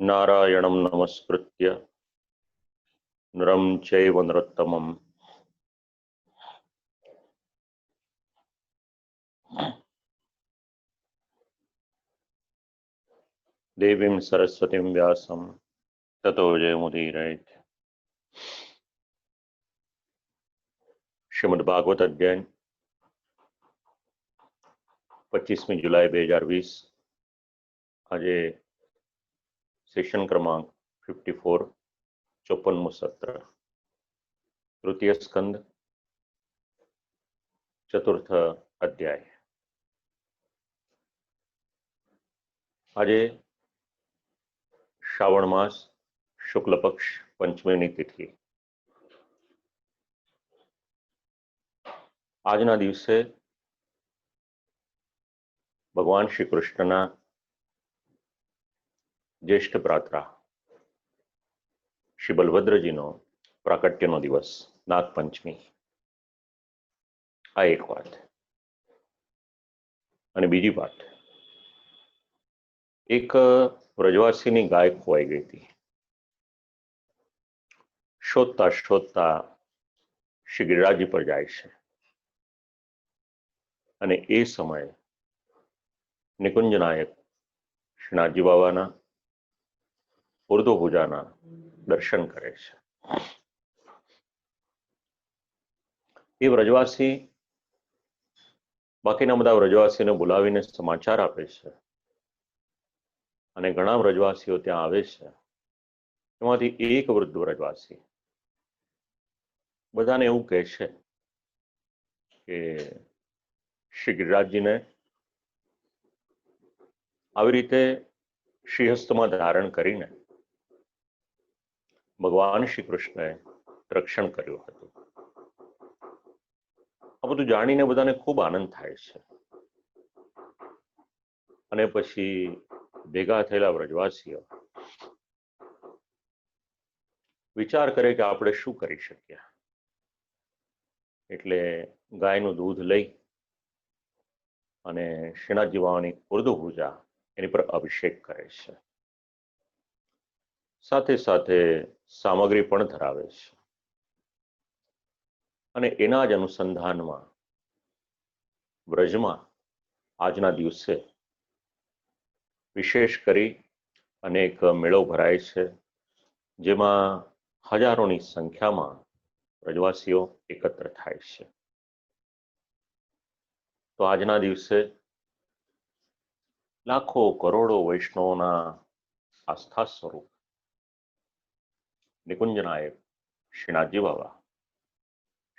नारायणं नमस्कृत्य नरं चैव नरोत्तमं देवीं सरस्वतीं व्यासं ततो जयमुदीरयेत्। श्रीमद्भागवत अध्ययन 25 जुलाई 2020 आज सेशन क्रमांक 54 54मु सत्र तृतीय स्कंद चतुर्थ अध्याय। आज श्रावण मास शुक्ल पक्ष पंचमी तिथि। આજના દિવસે ભગવાન શ્રી કૃષ્ણના જ્યેષ્ઠ ભ્રાતા શ્રી બલભદ્રજીનો પ્રાકટ્યનો દિવસ, નાગપંચમી। આ એક વાત। અને બીજી વાત, એક વ્રજવાસીની ગાય ખોવાઈ ગઈ હતી। શોધતા શોધતા શ્રી ગિરિરાજજી પર જાય છે અને એ સમયે નિકુંજ નાયક શ્રીનાથજી બાબાના ઉર્ધ્વભુજાના દર્શન કરે છે। એ વ્રજવાસી બાકીના બધા વ્રજવાસીને બોલાવીને સમાચાર આપે છે અને ઘણા વ્રજવાસીઓ ત્યાં આવે છે। એમાંથી એક વૃદ્ધ વ્રજવાસી બધાને એવું કહે છે કે શ્રી ગિરિરાજજીને આવી રીતે શ્રીહસ્તમાં ધારણ કરીને ભગવાન શ્રી કૃષ્ણએ રક્ષણ કર્યું હતું। આ બધું જાણીને બધાને ખૂબ આનંદ થાય છે અને પછી ભેગા થયેલા વ્રજવાસીઓ વિચાર કરે કે આપણે શું કરી શકીએ। એટલે ગાયનું દૂધ લઈ અને શ્રીનાથજી બાવાની ઉર્ધ્વભુજા એની પર અભિષેક કરે છે। સાથે સાથે સામગ્રી પણ ધરાવે છે અને એના જ અનુસંધાનમાં વ્રજમાં આજના દિવસે વિશેષ કરી અનેક મેળો ભરાય છે, જેમાં હજારોની સંખ્યામાં વ્રજવાસીઓ એકત્ર થાય છે। તો આજના દિવસે લાખો કરોડો વૈષ્ણવોના આસ્થા સ્વરૂપ નિકુંજ નાયક શ્રીનાથજી બાબા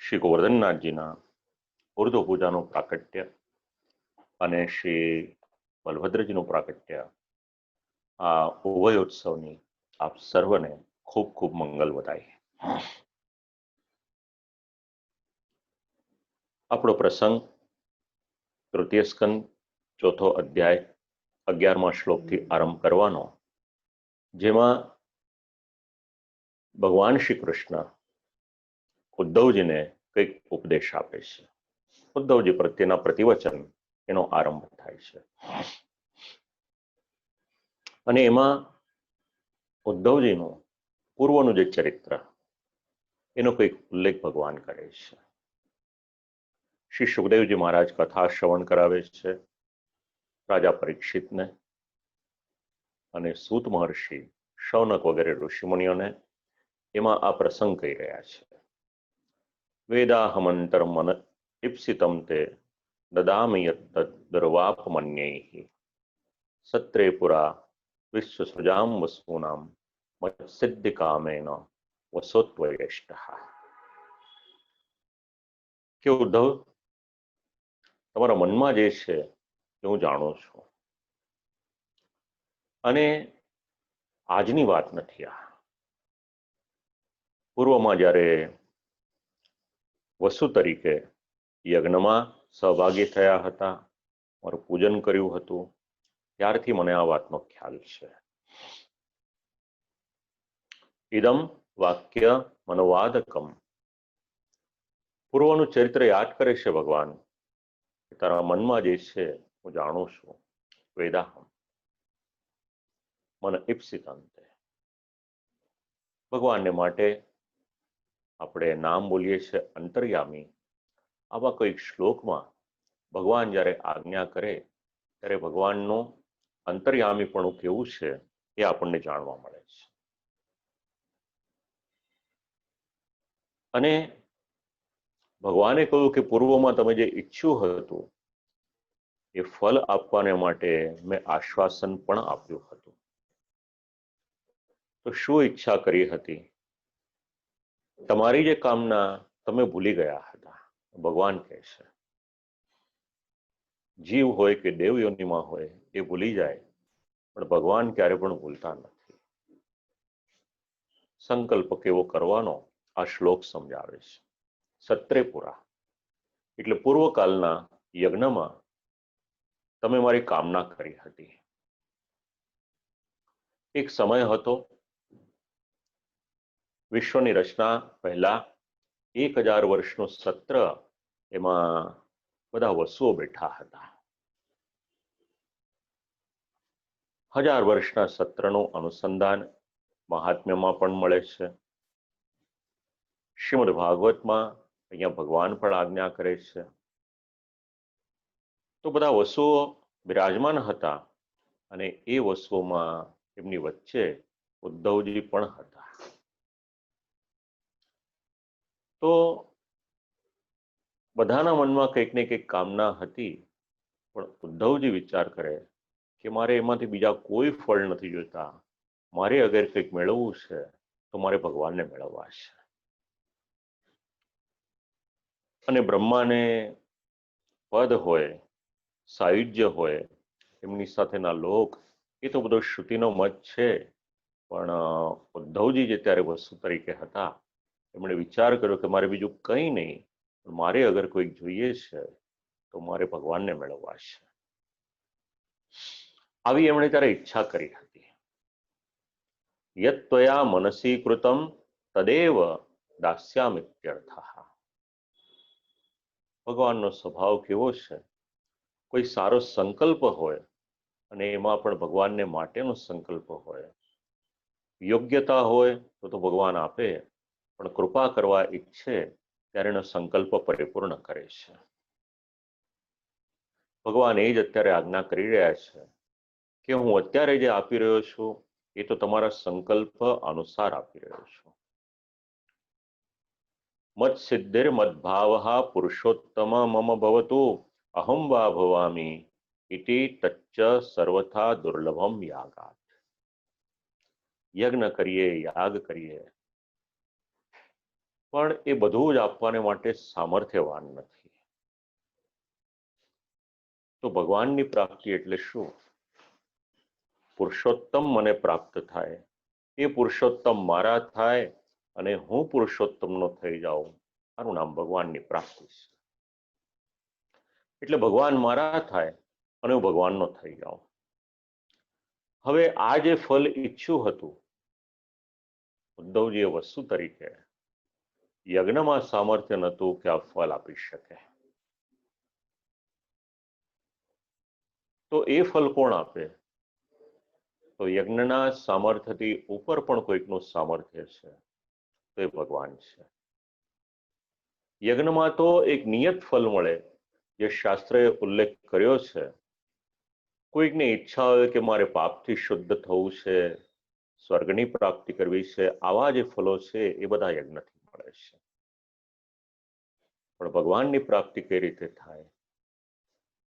શ્રી ગોવર્ધનનાથજીના ઉર્ધ્વભુજાનું પ્રાકટ્ય અને શ્રી બલભદ્રજીનું પ્રાકટ્ય, આ ઉભયોત્સવની આપ સર્વને ખૂબ ખૂબ મંગલ બધાઈ। આપણો પ્રસંગ તૃતીય સ્કંદ ચોથો અધ્યાય 11મા શ્લોકથી આરંભ કરવાનો, જેમાં ભગવાન શ્રી કૃષ્ણ ઉદ્ધવજીને કંઈક ઉપદેશ આપે છે। ઉદ્ધવજી પ્રત્યેના પ્રતિવચન એનો આરંભ થાય છે અને એમાં ઉદ્ધવજીનું પૂર્વનું જે ચરિત્ર એનો કંઈક ઉલ્લેખ ભગવાન કરે છે। શ્રી સુખદેવજી મહારાજ કથા શ્રવણ કરાવે છે રાજા પરીક્ષિતને અને સૂત મહર્ષિ, શૌનક વગેરે ઋષિમુનિઓને। એમાં આ પ્રસંગ કહી રહ્યા છે। વેદાહમંતરમ મન ઇપ્સિતમ તે દદામિ યદ્દર્વાપમન્યૈઃ સત્રે પુરા વિશ્વસૃજામ વસૂનામ મત્સિદ્ધિ કામેન વસોત્વયેષ્ટઃ। કે ઉદ્ધવ, તમારા મનમાં જે છે એ હું જાણું છું અને આજની વાત નથી। આ પૂર્વમાં જ્યારે વસુ તરીકે યજ્ઞમાં સહભાગી થયા હતા, મારું પૂજન કર્યું હતું, ત્યારથી મને આ વાતનો ખ્યાલ છે। ઇદમ વાક્ય મનોવાદકમ, પૂર્વનું ચરિત્ર યાદ કરે છે ભગવાન કે તારા મનમાં જે છે હું જાણું છું। વેદાહમ, મન ઇપ્સિતાંતે. ભગવાનને માટે આપણે નામ બોલીએ છીએ અંતર્યામી. આવા કોઈક શ્લોકમાં ભગવાન જ્યારે આજ્ઞા કરે ત્યારે ભગવાનનું અંતર્યામીપણું કેવું છે એ આપણને જાણવા મળે છે. અને ભગવાને કહ્યું કે પૂર્વમાં તમે જે ઈચ્છ્યું હતું એ ફલ આપવાને માટે મેં આશ્વાસન પણ આપ્યું હતું. તો શું ઈચ્છા કરી હતી? તમારી જે કામના તમે ભૂલી ગયા હતા. ભગવાન કહે છે જીવ હોય કે દેવ યોનિમાં હોય એ ભૂલી જાય, પણ ભગવાન ક્યારે પણ ભૂલતા નથી. સંકલ્પ કેવો કરવાનો આ શ્લોક સમજાવે છે. સત્રે પુરા એટલે પૂર્વકાલના યજ્ઞમાં તમે મારી કામના કરી હતી. એક સમય હતો વિશ્વની રચના પહેલા 1000 વર્ષનું સત્ર, એમાં બધા વસુઓ બેઠા હતા. 1000 વર્ષના સત્રનું અનુસંધાન મહાત્મ્યમાં પણ મળે છે. શ્રીમદ ભાગવતમાં અહીંયા ભગવાન પણ આજ્ઞા કરે છે. તો બધા વસુઓ બિરાજમાન હતા અને એ વસુઓમાં એમની વચ્ચે ઉદ્ધવજી પણ હતા. તો બધાના મનમાં કંઈક ને કંઈક કામના હતી, પણ ઉદ્ધવજી વિચાર કરે કે મારે એમાંથી બીજા કોઈ ફળ નથી જોઈતા. મારે અગર કંઈક મેળવવું છે તો મારે ભગવાનને મેળવવા છે. અને બ્રહ્માને પદ હોય, સાયુજ્ય હોય, એમની સાથેના લોક, એ તો બધો શ્રુતિનો મત છે. પણ ઉદ્ધવજી જે ત્યારે વસ્તુ તરીકે હતા, એમણે વિચાર કર્યો કે મારે બીજું કંઈ નહીં, મારે અગર કોઈક જોઈએ છે તો મારે ભગવાનને મેળવવા છે. આવી એમણે ત્યારે ઈચ્છા કરી હતી. યત ત્વયા મનસી કૃતમ તદેવ દાસ્યામિત્યર્થઃ. ભગવાનનો સ્વભાવ કેવો છે? કોઈ સારો સંકલ્પ હોય અને એમાં પણ ભગવાનને માટેનો સંકલ્પ હોય, યોગ્યતા હોય તો ભગવાન આપે, પણ કૃપા કરવા ઈચ્છે ત્યારે એનો સંકલ્પ પરિપૂર્ણ કરે છે. ભગવાન એ જ અત્યારે આજ્ઞા કરી રહ્યા છે કે હું અત્યારે જે આપી રહ્યો છું એ તો તમારા સંકલ્પ અનુસાર આપી રહ્યો છું. મત સિદ્ધિર મદભાવ પુરુષોત્તમ મમ ભવતુ અહમ વા ભવામી ઇતિ તચ્ચ સર્વથા દુર્લભમ યાગાત. યજ્ઞ કરીએ, યાગ કરીએ, પણ એ બધું જ આપવાને માટે સામર્થ્યવાન નથી. તો ભગવાનની પ્રાપ્તિ એટલે શું? પુરુષોત્તમ મને પ્રાપ્ત થાય, એ પુરુષોત્તમ મારા થાય અને હું પુરુષોત્તમનો થઈ જાઉં, આનું નામ ભગવાનની પ્રાપ્તિ છે. એટલે ભગવાન મારા થાય અને હું ભગવાનનો થઈ જાઉં. હવે આ જે ફલ ઈચ્છ્યું હતું ઉદ્ધવજીએ વસ્તુ તરીકે, યજ્ઞમાં સામર્થ્ય નહોતું કે આ ફલ આપી શકે. તો એ ફલ કોણ આપે? તો યજ્ઞના સામર્થ્યથી ઉપર પણ કોઈકનું સામર્થ્ય છે, તો એ ભગવાન છે. યજ્ઞમાં તો એક નિયત ફલ મળે, જે શાસ્ત્રએ ઉલ્લેખ કર્યો છે. કોઈકને ઈચ્છા હોય કે મારે પાપથી શુદ્ધ થવું છે, સ્વર્ગની પ્રાપ્તિ કરવી છે, આવા જે ફલો છે એ બધા યજ્ઞથી મળે છે. પણ ભગવાનની પ્રાપ્તિ કઈ રીતે થાય?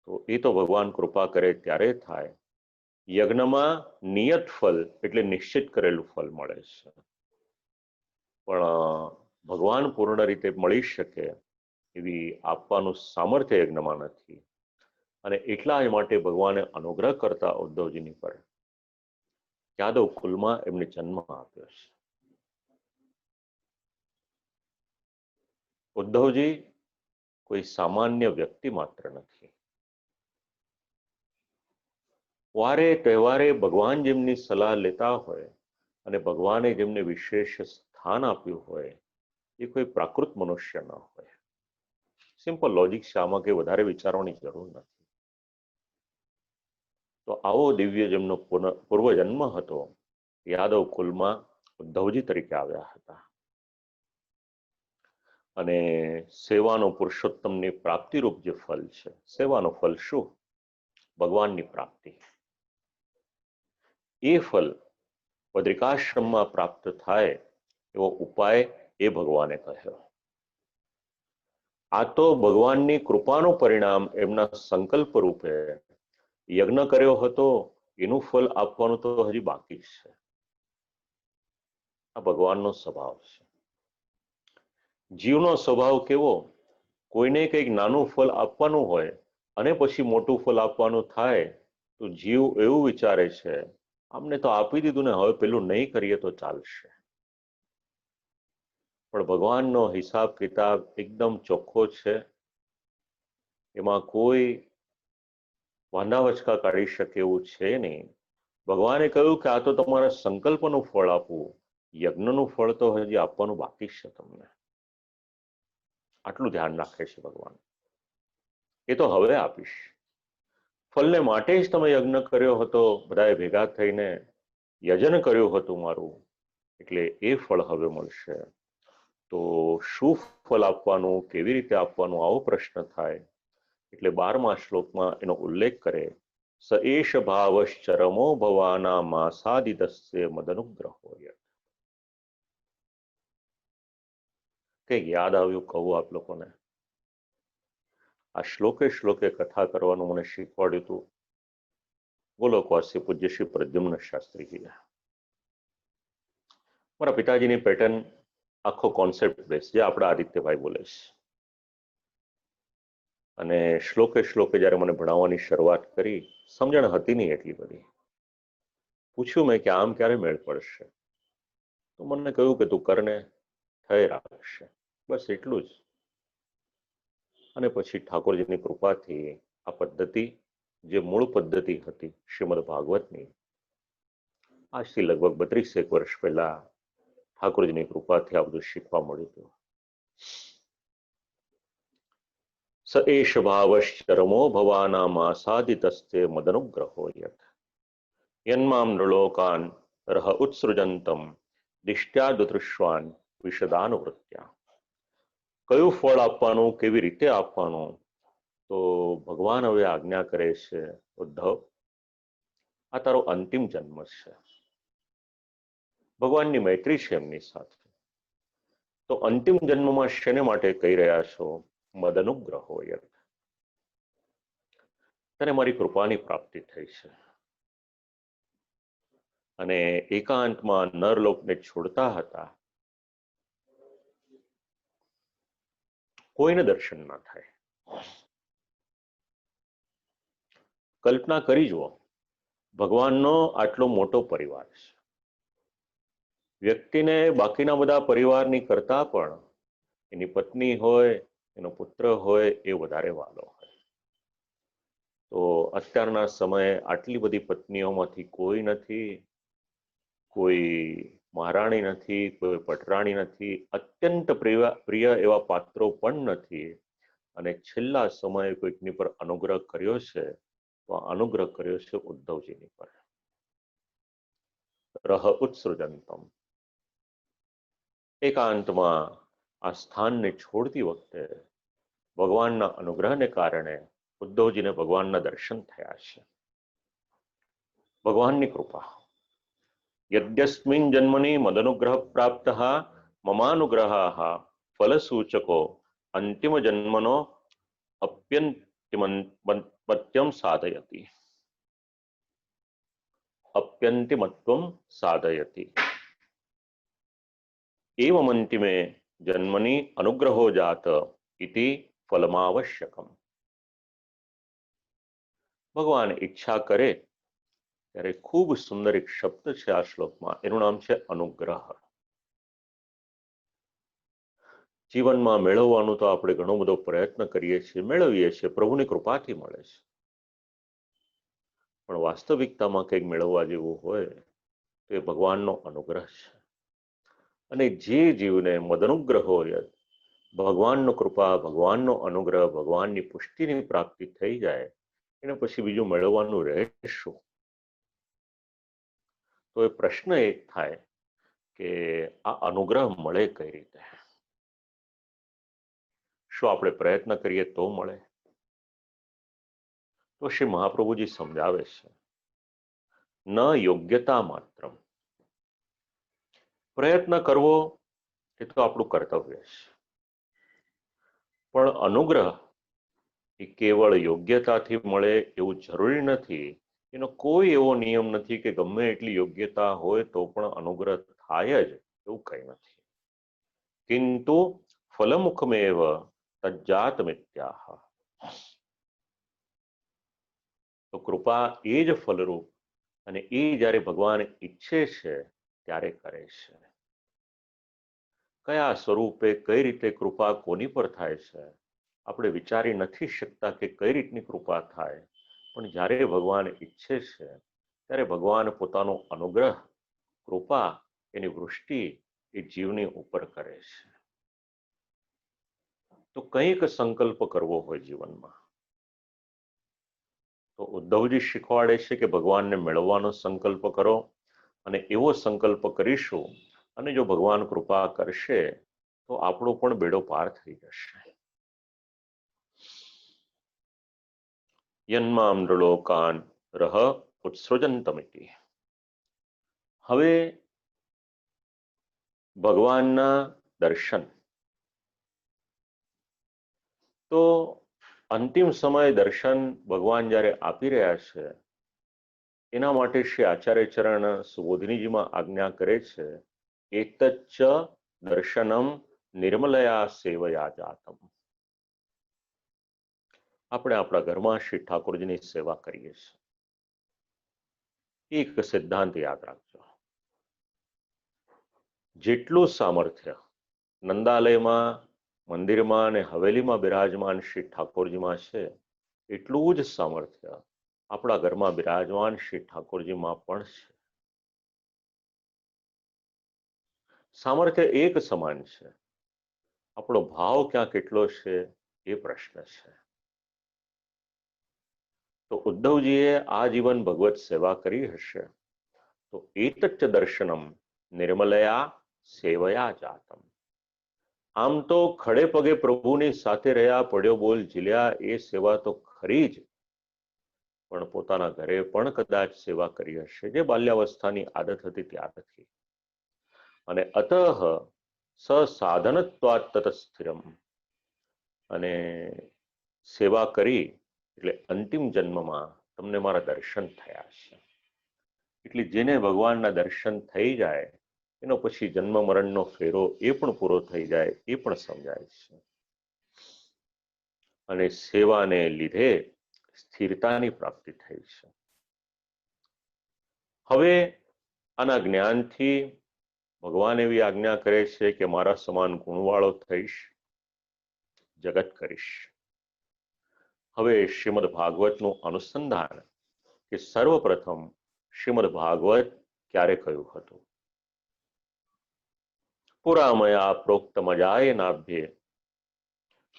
તો એ તો ભગવાન કૃપા કરે ત્યારે થાય. યજ્ઞમાં નિયત ફલ એટલે નિશ્ચિત કરેલું ફલ મળે છે, પણ ભગવાન પૂર્ણ રીતે મળી શકે એવી આપવાનું સામર્થ્ય યજ્ઞમાં નથી. અને એટલા જ માટે ભગવાને અનુગ્રહ કરતા ઉદ્ધવજીની પર યાદવ કુલમાં એમને જન્મ આપ્યો છે. ઉદ્ધવજી કોઈ સામાન્ય વ્યક્તિ માત્ર નથી. વારે તહેવારે ભગવાન જેમની સલાહ લેતા હોય અને ભગવાને જેમને વિશેષ સ્થાન આપ્યું હોય, એ કોઈ પ્રાકૃત મનુષ્ય ન હોય. સિમ્પલ લોજિક છે, આમાં કંઈ વધારે વિચારવાની જરૂર નથી. તો તો આવો દિવ્ય જેમનો પૂર્વજન્મ હતો, યાદવ કુલમાં ઉદ્ધવજી તરીકે આવ્યા હતા. અને સેવાનો પુરુષોત્તમની પ્રાપ્તિરૂપ જે ફલ છે, સેવાનું ફલ શું? ભગવાનની પ્રાપ્તિ. એ ફલ બદ્રિકાશ્રમમાં પ્રાપ્ત થાય એવો ઉપાય એ ભગવાને કહ્યો. આ તો ભગવાનની કૃપાનું પરિણામ એમના સંકલ્પ રૂપે યજ્ઞ કર્યો હતો, એનું ફલ આપવાનું તો હજી બાકી છે. આ ભગવાનનો સ્વભાવ છે. જીવનો સ્વભાવ કેવો? કોઈને કંઈક નાનું ફલ આપવાનું હોય અને પછી મોટું ફલ આપવાનું થાય તો જીવ એવું વિચારે છે, આમને તો આપી દીધું ને, હવે પેલું નહીં કરીએ તો ચાલશે. પણ ભગવાનનો હિસાબ કિતાબ એકદમ ચોખ્ખો છે. એમાં કોઈ વાંધા વચકા કાઢી શકે એવું છે નહીં. ભગવાને કહ્યું કે આ તો તમારા સંકલ્પનું ફળ આપવું, યજ્ઞનું ફળ તો હજી આપવાનું બાકી છે તમને. આટલું ધ્યાન રાખે છે ભગવાન. એ તો હવે આપીશ. ફલને માટે જ તમે યજ્ઞ કર્યો હતો, બધાએ ભેગા થઈને યજન કર્યું હતું મારું, એટલે એ ફળ હવે મળશે. તો શું ફલ આપવાનું, કેવી રીતે આપવાનું, આવો પ્રશ્ન થાય. એટલે 12મા શ્લોકમાં એનો ઉલ્લેખ કરે, સ એષ ભાવશ્ચરમો ભવાના માસાદિતસ્ય મદનુગ્રહોય. કંઈક યાદ આવ્યું કહું આપ લોકોને. આ શ્લોકે શ્લોકે કથા કરવાનું મને શીખવાડ્યું હતું ગોલોકવાસી પૂજ્ય શ્રી પ્રદ્યુમ્ન શાસ્ત્રીજી. મારા પિતાજીની પેટર્ન આખો કોન્સેપ્ટ બેસ જે આપણા આદિત્યભાઈ બોલે છે. અને શ્લોકે શ્લોકે જ્યારે મને ભણાવવાની શરૂઆત કરી, સમજણ હતી નહીં એટલી બધી. પૂછ્યું મેં કે આમ ક્યારે મેળ પડશે? તો મને કહ્યું કે તું કરને, થઈ રાખશે, બસ એટલું જ. અને પછી ઠાકોરજીની કૃપાથી આ પદ્ધતિ, જે મૂળ પદ્ધતિ હતી શ્રીમદ ભાગવતની, આજથી લગભગ 32 વર્ષ પહેલા ઠાકોરજીની કૃપાથી આ બધું શીખવા મળ્યું હતું. સ એષ ભાવશ્ચરમો ભવાનામાસાદિતસ્તે મદનુગ્રહો યત યન્મામ નૃલોકાન રહ ઉત્સૃજંતમ દિષ્ટ્યાદૃશ્વાન વિશદાનુવૃત્યા. કયું ફળ આપવાનું, કેવી રીતે આપવાનું? તો ભગવાન હવે આજ્ઞા કરે છે, ઉદ્ધવ, આ તારો અંતિમ જન્મ છે. ભગવાનની મૈત્રી છે એમની સાથે. તો અંતિમ જન્મમાં શેને માટે કહી રહ્યા છો? મદનુગ્રહો યત. તને મારી કૃપાની પ્રાપ્તિ થઈ છે. અને એકાંતમાં નરલોકને છોડતા હતા, કોઈને દર્શન ના થાય. કલ્પના કરી જુઓ, ભગવાનનો આટલો મોટો પરિવાર છે. વ્યક્તિને બાકીના બધા પરિવારની કરતા પણ એની પત્ની હોય, એનો પુત્ર હોય, એ વધારે વાલો હોય. તો અત્યારના સમયે આટલી બધી પત્નીઓમાંથી કોઈ નથી, કોઈ મહારાણી નથી, કોઈ પટરાણી નથી, અત્યંત પ્રિય એવા પાત્રો પણ નથી. અને છેલ્લા સમયે કોઈકની પર અનુગ્રહ કર્યો છે, તો અનુગ્રહ કર્યો છે ઉદ્ધવજીની પર. રહ ઉત્સૃજંતમ. એકાંતમાં આ સ્થાનને છોડતી વખતે ભગવાનના અનુગ્રહને કારણે ઉદ્ધવજીને ભગવાનના દર્શન થયા છે. ભગવાનની કૃપા. યદ્યસ્મિન જન્મની મદનુગ્રહ પ્રાપ્ત મમાનુગ્રહ ફલસૂચકો અંતિમ જન્મનો અપ્યંતિમત્વમ સાધયતિ. અપ્યંતિમત્વમ સાધયતિ. એવમંતિમે જન્મની અનુગ્રહો જાત ઇતિ ફલમાવશ્યકમ. ભગવાન ઈચ્છા કરે ત્યારે ખૂબ સુંદર એક શબ્દ છે આ શ્લોકમાં, એનું નામ છે અનુગ્રહ. જીવનમાં મેળવવાનું તો આપણે ઘણો બધો પ્રયત્ન કરીએ છીએ, મેળવીએ છીએ, પ્રભુની કૃપાથી મળે છે. પણ વાસ્તવિકતામાં કંઈક મેળવવા જેવું હોય તો એ ભગવાનનો અનુગ્રહ છે. અને જે જીવને મદનુગ્રહ હોય, ભગવાનનો કૃપા, ભગવાનનો અનુગ્રહ, ભગવાનની પુષ્ટિની પ્રાપ્તિ થઈ જાય, એને પછી બીજું મેળવવાનું રહે શું? તો એ પ્રશ્ન એક થાય કે આ અનુગ્રહ મળે કઈ રીતે? શું આપણે પ્રયત્ન કરીએ તો મળે? તો શ્રી મહાપ્રભુજી સમજાવે છે, ન યોગ્યતા માત્ર, પ્રયત્ન કરવો એ તો આપણું કર્તવ્ય છે, પણ અનુગ્રહ એ કેવળ યોગ્યતાથી મળે એવું જરૂરી નથી. એનો કોઈ એવો નિયમ નથી કે ગમે એટલી યોગ્યતા હોય તો પણ અનુગ્રહ થાય જ, એવું કંઈ નથી. કિંતુ ફલમુખમેવ તજ્જાત મિત્યાહ. તો કૃપા એ જ ફલરૂપ, અને એ જ્યારે ભગવાન ઈચ્છે છે ત્યારે કરે છે. કયા સ્વરૂપે કઈ રીતે કૃપા કોની પર થાય છે આપણે વિચારી નથી શકતા કે કઈ રીતની કૃપા થાય, પણ જ્યારે ભગવાન ઈચ્છે છે ત્યારે ભગવાન પોતાનો અનુગ્રહ, કૃપા, એની વૃષ્ટિ એ જીવની ઉપર કરે છે. તો કંઈક સંકલ્પ કરવો હોય જીવનમાં, તો ઉદ્ધવજી શીખવાડે છે કે ભગવાનને મેળવવાનો સંકલ્પ કરો, અને એવો સંકલ્પ કરીશું અને જો ભગવાન કૃપા કરશે તો આપણો પણ બેડો પાર થઈ જશે. યન્મામ નૃલોકાન રહ ઉત્સૃજંતમિતિ. હવે ભગવાનના દર્શન, તો અંતિમ સમય દર્શન ભગવાન જ્યારે આપી રહ્યા છે એના માટે શ્રી આચાર્ય ચરણ સુબોધિનીજીમાં આજ્ઞા કરે છે, એતચ્ચ દર્શનમ નિર્મલયા સેવયા જાતમ. આપણે આપણા ઘરમાં શ્રી ઠાકોરજીની સેવા કરીએ છીએ. એક સિદ્ધાંત યાદ રાખજો, જેટલું સામર્થ્ય નંદાલયમાં, મંદિરમાં અને હવેલીમાં બિરાજમાન શ્રી ઠાકોરજીમાં છે, એટલું જ સામર્થ્ય આપણા ઘરમાં બિરાજમાન શ્રી ઠાકોરજીમાં પણ છે. સામર્થ્ય એક સમાન છે, આપણો ભાવ ક્યાં કેટલો છે એ પ્રશ્ન છે. તો ઉદ્ધવજીએ આજીવન ભગવત સેવા કરી હશે, તો એતચ્ચ દર્શનમ નિર્મલયા સેવયા જાતમ. આમ તો ખડે પગે પ્રભુની સાથે રહ્યા, પડ્યો બોલ ઝીલ્યા, એ સેવા તો ખરી જ, પણ પોતાના ઘરે પણ કદાચ સેવા કરી હશે, જે બાલ્યાવસ્થાની આદત હતી ત્યારથી. અને અતઃ સસાધનત્વાત તતસ્થિરમ, અને સેવા કરી એટલે અંતિમ જન્મમાં તમને મારા દર્શન થયા છે. એટલે જેને ભગવાનના દર્શન થઈ જાય એનો પછી જન્મ મરણનો ફેરો એ પણ પૂરો થઈ જાય, એ પણ સમજાય છે. અને સેવાને લીધે સ્થિરતાની પ્રાપ્તિ થઈ છે. હવે આના જ્ઞાનથી ભગવાન એવી આજ્ઞા કરે છે કે મારા સમાન ગુણવાળો થઈશ, જગત કરીશ. હવે શ્રીમદ ભાગવતનું અનુસંધાન કે સર્વપ્રથમ શ્રીમદ ભાગવત ક્યારે કહ્યું હતું? પુરામયા પ્રોક્તમજાય નાભ્યે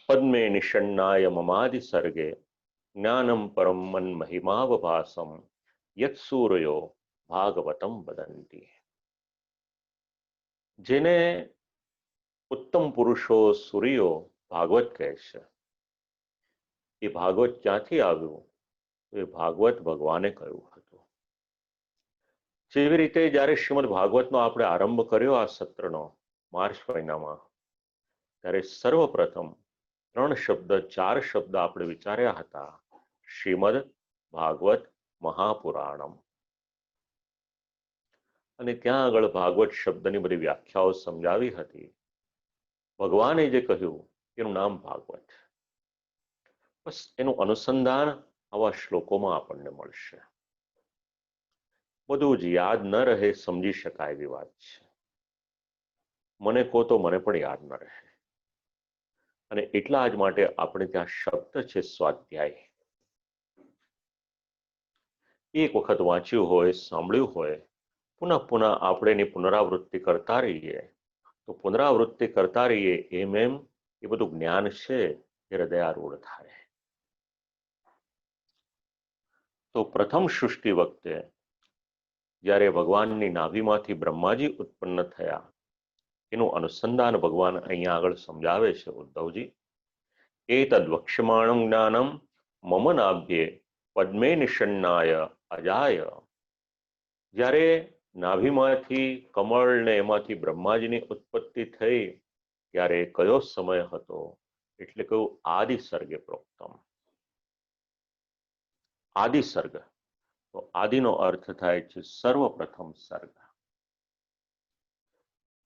પદ્મે નિષન્નાય મમાદિ સર્ગે જ્ઞાનમ પરમ મન મહિમાવભાસમ યત સૂર્યો ભાગવતમ વદંતી. જેને ઉત્તમ પુરુષો, સૂર્યો ભાગવત કહે છે, એ ભાગવત ક્યાંથી આવ્યું? એ ભાગવત ભગવાને કહ્યું હતું. જેવી રીતે જ્યારે શ્રીમદ ભાગવતનો આપણે આરંભ કર્યો આ સત્રનો માર્ચ મહિનામાં, ત્યારે સર્વપ્રથમ 3 શબ્દ 4 શબ્દ આપણે વિચાર્યા હતા, શ્રીમદ ભાગવત મહાપુરાણમ. અને ત્યાં આગળ ભાગવત શબ્દની બધી વ્યાખ્યાઓ સમજાવી હતી. ભગવાને જે કહ્યું એનું નામ ભાગવત. બસ એનું અનુસંધાન આવા શ્લોકોમાં આપણને મળશે. બધું જ યાદ ન રહે, સમજી શકાય એવી વાત છે. મને કહો તો મને પણ યાદ ન રહે, અને એટલા જ માટે આપણે ત્યાં શબ્દ છે સ્વાધ્યાય. એક વખત વાંચ્યું હોય, સાંભળ્યું હોય, પુનઃ પુનઃ આપણે એની પુનરાવૃત્તિ કરતા રહીએ, તો પુનરાવૃત્તિ કરતા રહીએ એમ એમ એ બધું જ્ઞાન છે એ હૃદયારૂઢ થાય. તો પ્રથમ સૃષ્ટિ વખતે જ્યારે ભગવાનની નાભીમાંથી બ્રહ્માજી ઉત્પન્ન થયા એનું અનુસંધાન ભગવાન અહીંયા આગળ સમજાવે છે ઉદ્ધવજી. એતદ વક્ષ્યમાણં જ્ઞાનમ મમ નાભ્યે પદ્મે નિષન્નાય અજાય. જ્યારે નાભીમાંથી કમળ ને એમાંથી બ્રહ્માજીની ઉત્પત્તિ થઈ ત્યારે કયો સમય હતો? એટલે કહ્યું આદિ સર્ગે પ્રોક્તમ. આદિ સર્ગ, તો આદિનો અર્થ થાય છે સર્વપ્રથમ સર્ગ.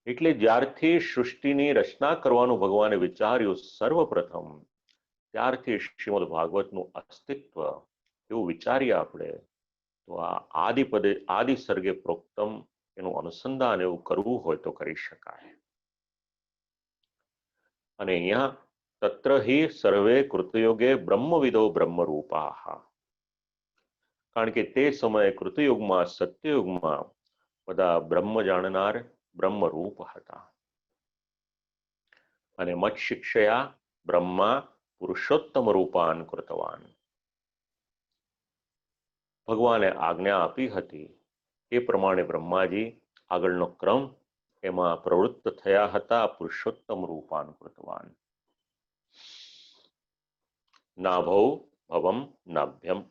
એટલે જ્યારથી સૃષ્ટિની રચના કરવાનું ભગવાને વિચાર્યું સર્વપ્રથમ, ત્યારથી શ્રીમદ ભાગવતનું અસ્તિત્વ એવું વિચારીએ આપણે તો આ આદિપદે આદિ સર્ગે પ્રોક્તમ એનું અનુસંધાન એવું કરવું હોય તો કરી શકાય. અને અહીંયા તત્ર હિ સર્વે કૃતયુગે બ્રહ્મવિદો બ્રહ્મરૂપા. કારણ કે તે સમયે કૃતયુગમાં સત્યયુગમાં બધા બ્રહ્મ જાણનાર બ્રહ્મરૂપ હતા. અને મત શિક્ષયા બ્રહ્મા પુરુષોત્તમ રૂપાન કૃતવાન. ભગવાને આજ્ઞા આપી હતી એ પ્રમાણે બ્રહ્માજી આગળનો ક્રમ એમાં પ્રવૃત્ત થયા હતા. પુરુષોત્તમ રૂપાન કૃતવાન. નાભૌ ભવમ નાભ્યમ.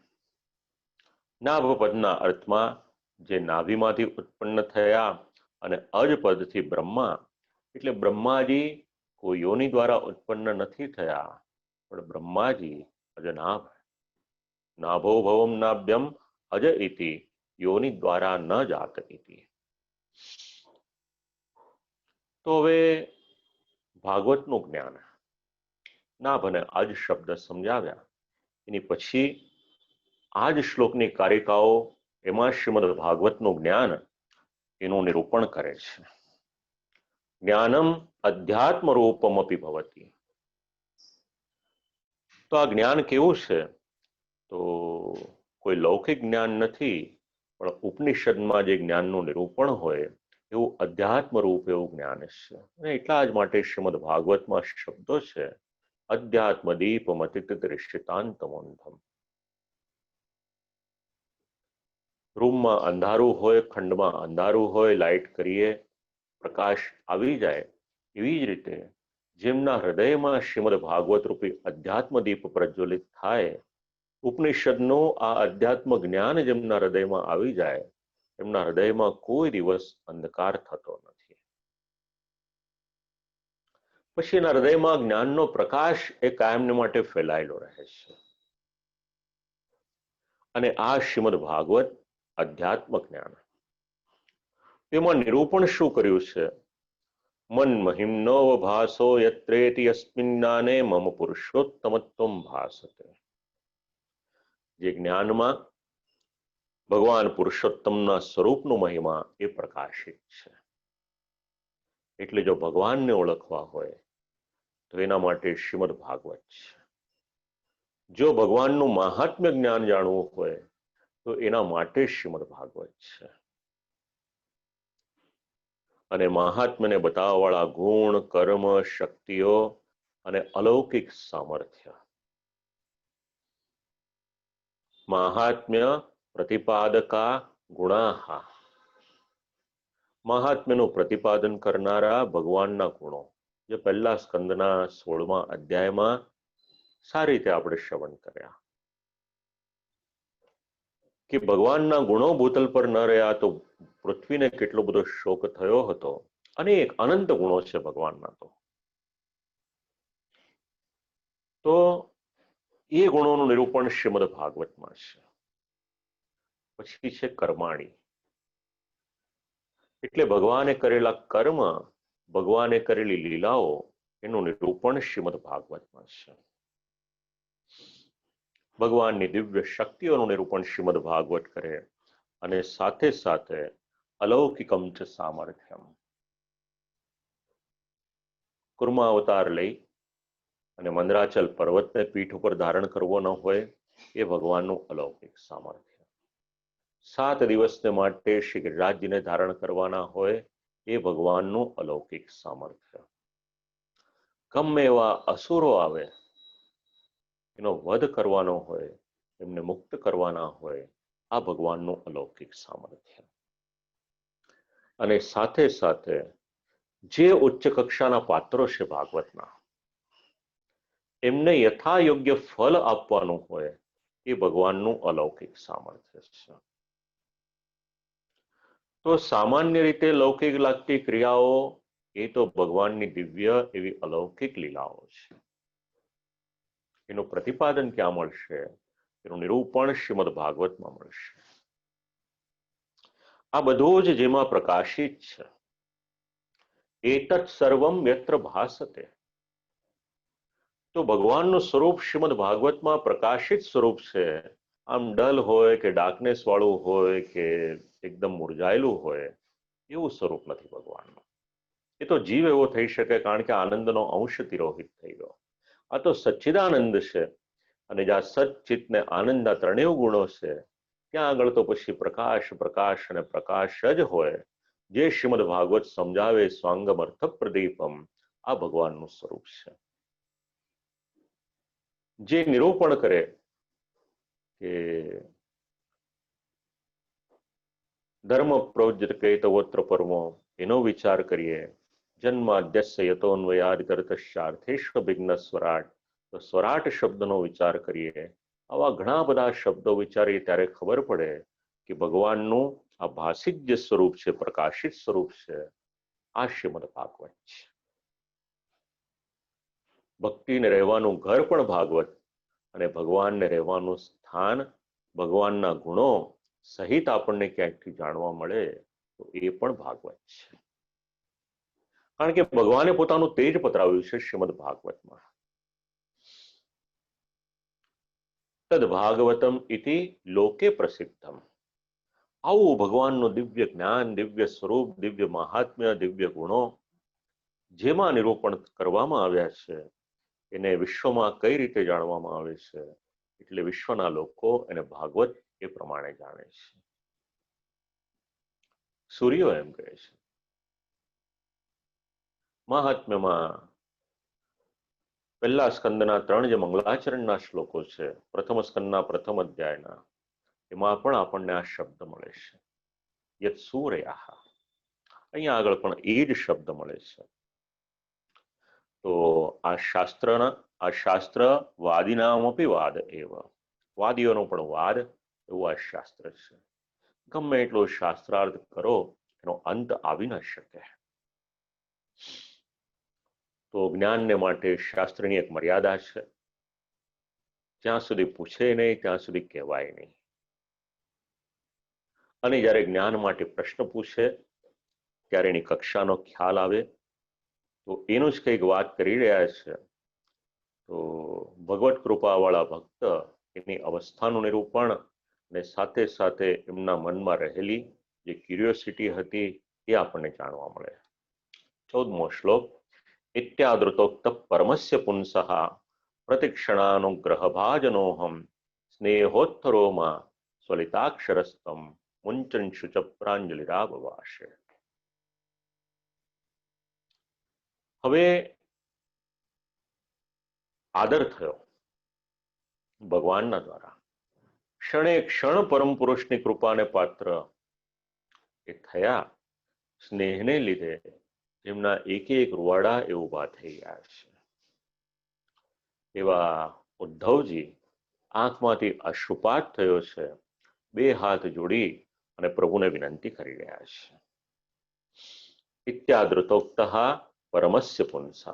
નાભ પદના અર્થમાં જે નાભીમાંથી ઉત્પન્ન થયા અને અજ પદથી બ્રહ્મા, એટલે બ્રહ્માજી કોઈ યોનિ દ્વારા ઉત્પન્ન નથી થયા, પણ બ્રહ્માજી અજનાભ. નાભો ભવમ નાભ્યમ અજ ઇતિ યોનિ દ્વારા ન જાત ઇતિ. તો હવે ભાગવતનું જ્ઞાન, નાભ અને અજ શબ્દ સમજાવ્યા. એની પછી આ જ શ્લોકની કારિકાઓ એમાં શ્રીમદ ભાગવતનું જ્ઞાન એનું નિરૂપણ કરે છે. જ્ઞાનમ અધ્યાત્મ રૂપમપી ભવતી. તો આ જ્ઞાન કેવું છે? તો કોઈ લૌકિક જ્ઞાન નથી, પણ ઉપનિષદમાં જે જ્ઞાનનું નિરૂપણ હોય એવું અધ્યાત્મ રૂપ એવું જ્ઞાન છે. અને એટલા જ માટે શ્રીમદ ભાગવતમાં શબ્દો છે અધ્યાત્મ દીપ મતિત દૃશ્યતાંતમોંધમ. રૂમમાં અંધારું હોય, ખંડમાં અંધારું હોય, લાઇટ કરીએ પ્રકાશ આવી જાય, એવી જ રીતે જેમના હૃદયમાં શ્રીમદ ભાગવત રૂપી અધ્યાત્મ દીપ પ્રજ્વલિત થાય, ઉપનિષદનું આ અધ્યાત્મ જ્ઞાન જેમના હૃદયમાં આવી જાય, એમના હૃદયમાં કોઈ દિવસ અંધકાર થતો નથી. પછી એના હૃદયમાં જ્ઞાનનો પ્રકાશ એ કાયમને માટે ફેલાયેલો રહે છે. અને આ શ્રીમદ ભાગવત અધ્યાત્મ જ્ઞાન, તેમાં નિરૂપણ શું કર્યું છે? મન મહિમ્નોવ ભાસો યત્રેતિ યસ્મિન જ્ઞાને મમ પુરુષોત્તમત્વમ ભાસતે. જે જ્ઞાનમાં ભગવાન પુરુષોત્તમના સ્વરૂપનું મહિમા એ પ્રકાશિત છે. એટલે જો ભગવાનને ઓળખવા હોય તો એના માટે શ્રીમદ ભાગવત છે. જો ભગવાનનું મહાત્મ્ય જ્ઞાન જાણવું હોય તો એના માટે શ્રીમદ ભાગવત છે. અને મહાત્મ્યને બતાવવાવાળા ગુણ, કર્મ, શક્તિઓ અને અલૌકિક સામર્થ્ય. મહાત્મ્ય પ્રતિપાદકા ગુણાહા. મહાત્મ્યનું પ્રતિપાદન કરનારા ભગવાનના ગુણો, જે પહેલા સ્કંદના 16મા અધ્યાયમાં સારી રીતે આપણે શ્રવણ કર્યા કે ભગવાનના ગુણો ભૂતલ પર ન રહ્યા તો પૃથ્વીને કેટલો બધો શોક થયો હતો. અનેક અનંત ગુણો છે ભગવાનના. તો એ ગુણોનું નિરૂપણ શ્રીમદ ભાગવતમાં છે. પછી છે કર્માણી, એટલે ભગવાને કરેલા કર્મ, ભગવાને કરેલી લીલાઓ એનું નિરૂપણ શ્રીમદ ભાગવતમાં છે. ભગવાનની દિવ્ય શક્તિઓનું નિરૂપણ શ્રીમદ ભાગવત કરે અને સાથે સાથે અલૌકિકમ ચ સામર્થ્યમ. કુર્મા અવતાર લઈ અને મંદરાચલ પર્વતને પીઠ ઉપર ધારણ કરવો ન હોય એ ભગવાનનું અલૌકિક સામર્થ્ય. 7 દિવસને માટે શ્રી ગિરિરાજજીને ધારણ કરવાના હોય એ ભગવાનનું અલૌકિક સામર્થ્ય. ગમે એવા અસુરો આવે એનો વધ કરવાનો હોય એમને મુક્ત કરવાના હોય, આ ભગવાનનું અલૌકિક સામર્થ્ય. અને સાથે સાથે જે ઉચ્ચ કક્ષાના પાત્રો છે ભાગવતના, એમને યથા યોગ્ય ફલ આપવાનું હોય, એ ભગવાનનું અલૌકિક સામર્થ્ય છે. તો સામાન્ય રીતે લૌકિક લાગતી ક્રિયાઓ એ તો ભગવાનની દિવ્ય એવી અલૌકિક લીલાઓ છે. એનું પ્રતિપાદન ક્યાં મળશે? એનું નિરૂપણ શ્રીમદ ભાગવતમાં મળશે. આ બધું જ જેમાં પ્રકાશિત છે. એતત સર્વમ યત્ર ભાસતે. તો ભગવાનનું સ્વરૂપ શ્રીમદ ભાગવતમાં પ્રકાશિત સ્વરૂપ છે. આમ ડલ હોય કે ડાર્કનેસ વાળું હોય કે એકદમ મુરઝાયેલું હોય, એવું સ્વરૂપ નથી ભગવાનનું. એ તો જીવ એવો થઈ શકે કારણ કે આનંદનો અંશ તિરોહિત થઈ ગયો. આ તો સચ્ચિદાનંદ છે. અને જ્યાં સચ્ચિત ને આનંદના ત્રણેય ગુણો છે, ત્યાં આગળ તો પછી પ્રકાશ પ્રકાશ અને પ્રકાશ જ હોય. જે શ્રીમદ ભાગવત સમજાવે સ્વાંગમ અર્થ પ્રદીપમ, આ ભગવાનનું સ્વરૂપ છે. જે નિરૂપણ કરે કે ધર્મ પ્રોજ્યતે તવોત્ર પરમો, એનો વિચાર કરીએ. જન્માદ્યસ્ય યતોન્વયાદિતરતશ્ચાર્થેષ્વ વિઘ્ન સ્વરાટ, તો સ્વરાટ શબ્દનો વિચાર કરીએ. આવા ઘણા બધા શબ્દો વિચારીએ ત્યારે ખબર પડે કે ભગવાનનું આ ભાષિક જે સ્વરૂપ છે, પ્રકાશિત સ્વરૂપ છે, આ શ્રીમદ ભાગવત છે. ભક્તિને રહેવાનું ઘર પણ ભાગવત, અને ભગવાનને રહેવાનું સ્થાન ભગવાનના ગુણો સહિત આપણને ક્યાંકથી જાણવા મળે તો એ પણ ભાગવત છે. કારણ કે ભગવાને પોતાનું તેજ પતરાવ્યું છે શ્રીમદ ભાગવતમાં. તદ ભાગવતમ ઇતિ લોકે પ્રસિદ્ધમ. આવું ભગવાનનું દિવ્ય જ્ઞાન, દિવ્ય સ્વરૂપ, દિવ્ય મહાત્મ્ય, દિવ્ય ગુણો જેમાં નિરૂપણ કરવામાં આવ્યા છે, એને વિશ્વમાં કઈ રીતે જાણવામાં આવે છે, એટલે વિશ્વના લોકો એને ભાગવત એ પ્રમાણે જાણે છે. સૂર્યો એમ કહે છે મહાત્મ્યમાં, પહેલા સ્કંદના 3 જે મંગલાચરણના શ્લોકો છે, પ્રથમ સ્કંદના પ્રથમ અધ્યાયના, એમાં પણ આપણને આ શબ્દ મળે છે, યત સૂર્યા. અહીંયા આગળ પણ એ જ શબ્દ મળે છે. તો આ શાસ્ત્ર વાદીનામપી વાદ એવ, વાદીઓનો પણ વાદ એવું આ શાસ્ત્ર છે. ગમે એટલો શાસ્ત્રાર્થ કરો, એનો અંત આવી ન શકે. તો જ્ઞાનને માટે શાસ્ત્રની એક મર્યાદા છે. જ્યાં સુધી પૂછે નહીં ત્યાં સુધી કહેવાય નહીં. અને જ્યારે જ્ઞાન માટે પ્રશ્ન પૂછે ત્યારે એની કક્ષાનો ખ્યાલ આવે. તો એનું જ કંઈક વાત કરી રહ્યા છે. તો ભગવત કૃપાવાળા ભક્ત એની અવસ્થાનું નિરૂપણ અને સાથે સાથે એમના મનમાં રહેલી જે ક્યુરિયોસિટી હતી એ આપણને જાણવા મળે. 14મો શ્લોક. ઇત્યાદૃતોક્ત પરમસ્ય પુંસઃ પ્રતિક્ષણાનુગ્રહભાજનોહમ સ્નેહોત્તરોમાં સ્વલિતાક્ષરસ્તમ મુંચન શુચ પ્રાંજલિરાવવાશે. હવે આદર થયો ભગવાનના દ્વારા, ક્ષણે ક્ષણ પરમ પુરુષની કૃપાને પાત્ર એ થયા. સ્નેહને લીધે એમના એક એક રૂવાડા એ ઊભા થઈ ગયા છે. એવા ઉદ્ધવજી આંખમાંથી અશ્રુપાત થયો છે, બે હાથ જોડી અને પ્રભુને વિનંતી કરી રહ્યા છે. ઇત્યાદૃતોક્ત પરમસ્ય પુંસઃ.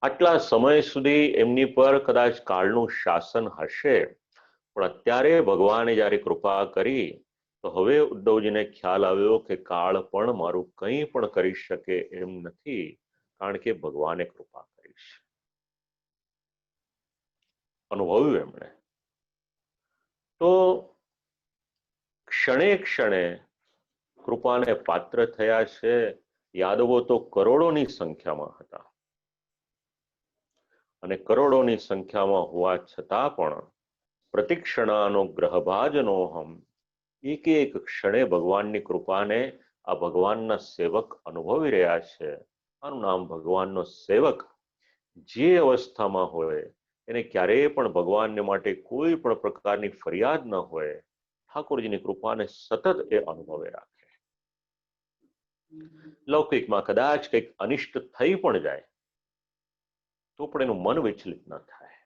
આટલા સમય સુધી એમની પર કદાચ કાળનું શાસન હશે, પણ અત્યારે ભગવાને જ્યારે કૃપા કરી તો હવે ઉદ્ધવજીને ખ્યાલ આવ્યો કે કાળ પણ મારું કંઈ પણ કરી શકે એમ નથી, કારણ કે ભગવાને કૃપા કરી છે. અનુભવ્યું એમણે. તો ક્ષણે ક્ષણે કૃપાને પાત્ર થયા છે. યાદવો તો કરોડોની સંખ્યામાં હતા, અને કરોડોની સંખ્યામાં હોવા છતાં પણ પ્રતિક્ષણાનુગ્રહભાજનોહમ, એક એક ક્ષણે ભગવાનની કૃપાને આ ભગવાનના સેવક અનુભવી રહ્યા છે. આનું નામ ભગવાનનો સેવક. જે અવસ્થામાં હોય એને ક્યારેય પણ ભગવાનને માટે કોઈ પણ પ્રકારની ફરિયાદ ન હોય, ઠાકોરજીની કૃપાને સતત એ અનુભવે રાખે. લૌકિકમાં કદાચ કંઈક અનિષ્ટ થઈ પણ જાય તો પણ એનું મન વિચલિત ન થાય.